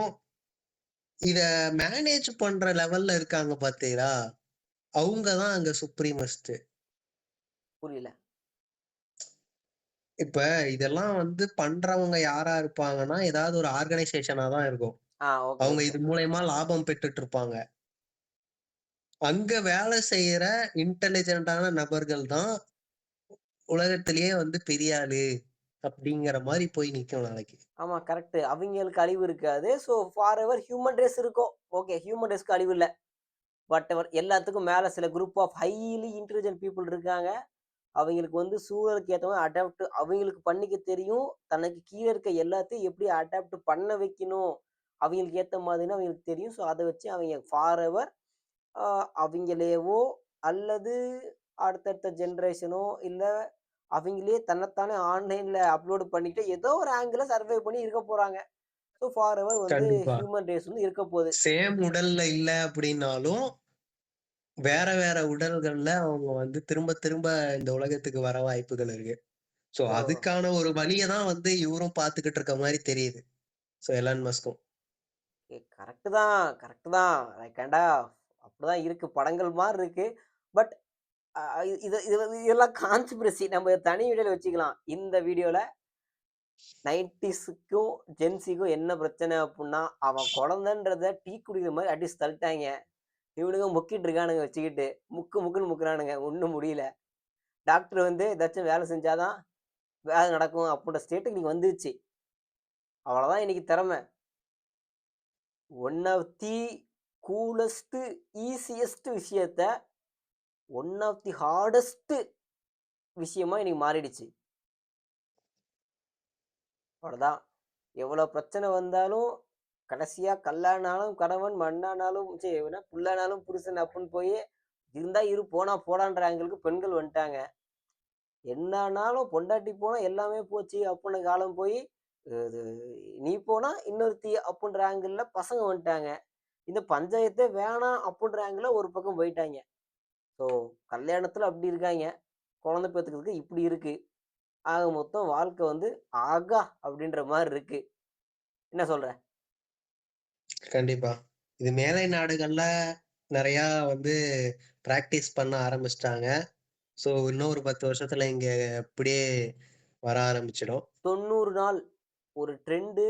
இத மேனேஜ் பண்ற லெவல்ல இருக்காங்க பார்த்தீங்களா? அவங்க தான் அங்க சுப்ரீமஸ்ட். புரியல. இப்ப இதெல்லாம் வந்து பண்றவங்க யாரா இருப்பாங்கன்னா, ஏதாவது ஒரு ஆர்கனைசேஷனா தான் இருக்கும். ஓகே, அவங்க ஓகே. இது மூலியமா லாபம் பெற்றுட்டு இருப்பாங்க. அங்க வேலை செய்யற இன்டெலிஜென்ட்டான நபர்கள் தான் உலகத்திலேயே வந்து பெரிய ஆளு அப்படிங்கிற மாரி போய் நிக்கும் நாளைக்கு. ஆமா கரெக்ட்டு. அவிங்களுக்கு அழிவு இருக்காது. So forever human race இருக்கும். ஓகே. ஹியூமன் ரேஸ்க்கு அழிவு இல்ல. வாட்டெவர் எல்லாத்துக்கும் மேல சில group of highly intelligent people இருக்காங்க. அவைங்களுக்கு வந்து சூழலுக்கு ஏத்த மாரி அவைங்களுக்கு பண்ணிக்க தெரியும். தனக்கு கீழ இருக்க எல்லாத்தையும் எப்படி அடாப்ட் பண்ண வைக்கணும். அவைங்களுக்கு ஏத்த மாதிரின்னு அவைங்களுக்கு தெரியும். ஸோ அத வச்சு அவைங்க ஃபார் எவர் அ அவிங்களேவோ அல்லது அடுத்தடுத்த ஜெனரேஷனோ இல்ல அவிங்களே தன்னைத்தானே ஆன்லைன்ல அப்லோட் பண்ணிட்டு ஏதோ ஒரு ஆங்கிள்ல சர்வை பண்ணி இருக்க போறாங்க. ஸோ ஃபார் எவர் வந்து கண்டிப்பா. ஹியூமன் ரேஸ் வந்து இருக்க போது. சேம் உடல்ல இல்ல அப்படின்னாலும், வேற வேற உடல்கள்ல அவங்க வந்து திரும்ப திரும்ப இந்த உலகத்துக்கு வர வாய்ப்புகள் இருக்கு. சோ ஸோ அதுக்கான ஒரு வழிய தான் வந்து இவரும் பார்த்துக்கிட்டு இருக்க மாரி தெரியுது. சோ எலான் மஸ்கும். கரெக்ட்டு தான், கரெக்ட்டு தான். கைண்ட் ஆஃப் அப்படிதான் இருக்கு. படங்கள் மாரி இருக்கு. பட் அ இதெல்லாம் கான்ஸ்பிரசி நம்ம தனி வீடியோல வச்சுக்கலாம். இந்த வீடியோல 90ஸ்க்கும், ஜென்ஸிக்கும் என்ன பிரச்சனை அப்புட்ன்னா, அவன் குழந்தன்றத டீ குடிக்கிற மாரி அடிச்சு தள்ளிட்டாய்ங்க. இவனுங்க முக்கிட்டு இருக்கானுங்க வச்சுக்கிட்டு. முக்குன்னு முக்குறானுங்க. ஒண்ணும் முடியல. டாக்டர் வந்து ஏதாச்சும் வேலை செஞ்சா தான் வேலை நடக்கும் அப்புட்ன்ற ஸ்டேட்டுக்கு இன்னைக்கு வந்துருச்சு. அவ்வளோதான் இன்னைக்கு திறமை. ஒன் ஆஃப் தி கூலஸ்ட், ஈசியஸ்ட் விஷயத்த ஒன் ஆஃப் தி ஹார்டஸ்ட் விஷயமா இன்னைக்கு மாறிடுச்சு. அவ்வளோதான். எவ்வளோ பிரச்சனை வந்தாலும், கடைசியா கல்லானாலும் கணவன், மண்ணானாலும் என்ன புல்லானாலும் புருஷன் அப்புட்ன்னு போயி, இருந்தா இரு, போனா போடான்ற ஆங்கிளுக்கு பெண்கள் வந்துட்டாங்க. என்ன ஆனாலும் பொண்டாட்டி போனா எல்லாமே போச்சு அப்புட்ன காலம் போயி, இது நீ போனா இன்னொருத்தி அப்புட்ன்ற ஆங்கிள்ல பசங்க வந்துட்டாங்க. இந்த பஞ்சாயத்தே வேணாம் அப்புட்ன்ற ஆங்கிள்ல ஒரு பக்கம் போயிட்டாய்ங்க. ஸோ கல்யாணத்துல அப்படி இருக்காய்ங்க. குழந்தை பெத்துக்கிறதுக்கு இப்படி இருக்கு. ஆக மொத்தம் வாழ்க்கை வந்து ஆகா! அப்படின்ற மாரி இருக்கு. என்ன சொல்ற? கண்டிப்பா. இது மேலை நாடுகள்ல நெறையா வந்து பிராக்டிஸ் பண்ண ஆரம்பிச்சுட்டாங்க. சோ இன்னும் ஒரு 10 வருஷத்துல இங்க அப்படியே வர ஆரம்பிச்சிடும். 90 நாள் ஒரு ட்ரெண்டு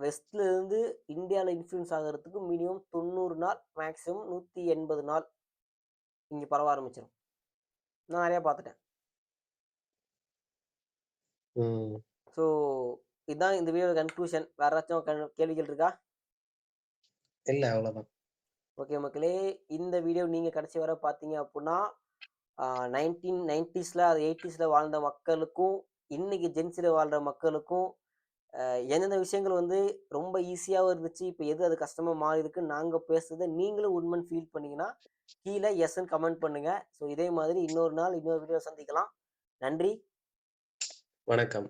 வெஸ்ட்ல இருந்து இந்தியால இன்ஃப்ளூயன்ஸ் ஆகுறதுக்கு மினிமம் 90 நாள், மேக்ஸிமம் 180 நாள் இங்க பரவ ஆரம்பிச்சுரும். நான் நெறைய பார்த்துட்டேன். ம். ஸோ இதான் இந்த வீடியோட கன்க்ளூஷன். வேற ஏதாச்சும் கேள்விகள் இருக்கா? இல்ல அவ்வளவுதான். ஓகே மக்களே. இந்த வீடியோ நீங்க கடைசி வரை பார்த்தீங்க அப்புட்ன்னா, 1990ஸ்ல அது 80ஸ்ல வாழ்ந்த மக்களுக்கும், இன்னைக்கு ஜென்ஸில வாழ்ற மக்களுக்கும், எந்தெந்த விஷயங்கள் வந்து ரொம்ப ஈஸியாவும் இருந்துச்சு, இப்ப எது அது கஷ்டமா மாறியிருக்குன்னு நாங்க பேசுறத நீங்களும் உண்மைன்னு ஃபீல் பண்ணீங்கன்னா, கீழ எஸ்ன்னு கமெண்ட் பண்ணுங்க. ஸோ இதே மாதிரி இன்னொரு நாள், இன்னொரு வீடியோல சந்திக்கலாம். நன்றி. வணக்கம்.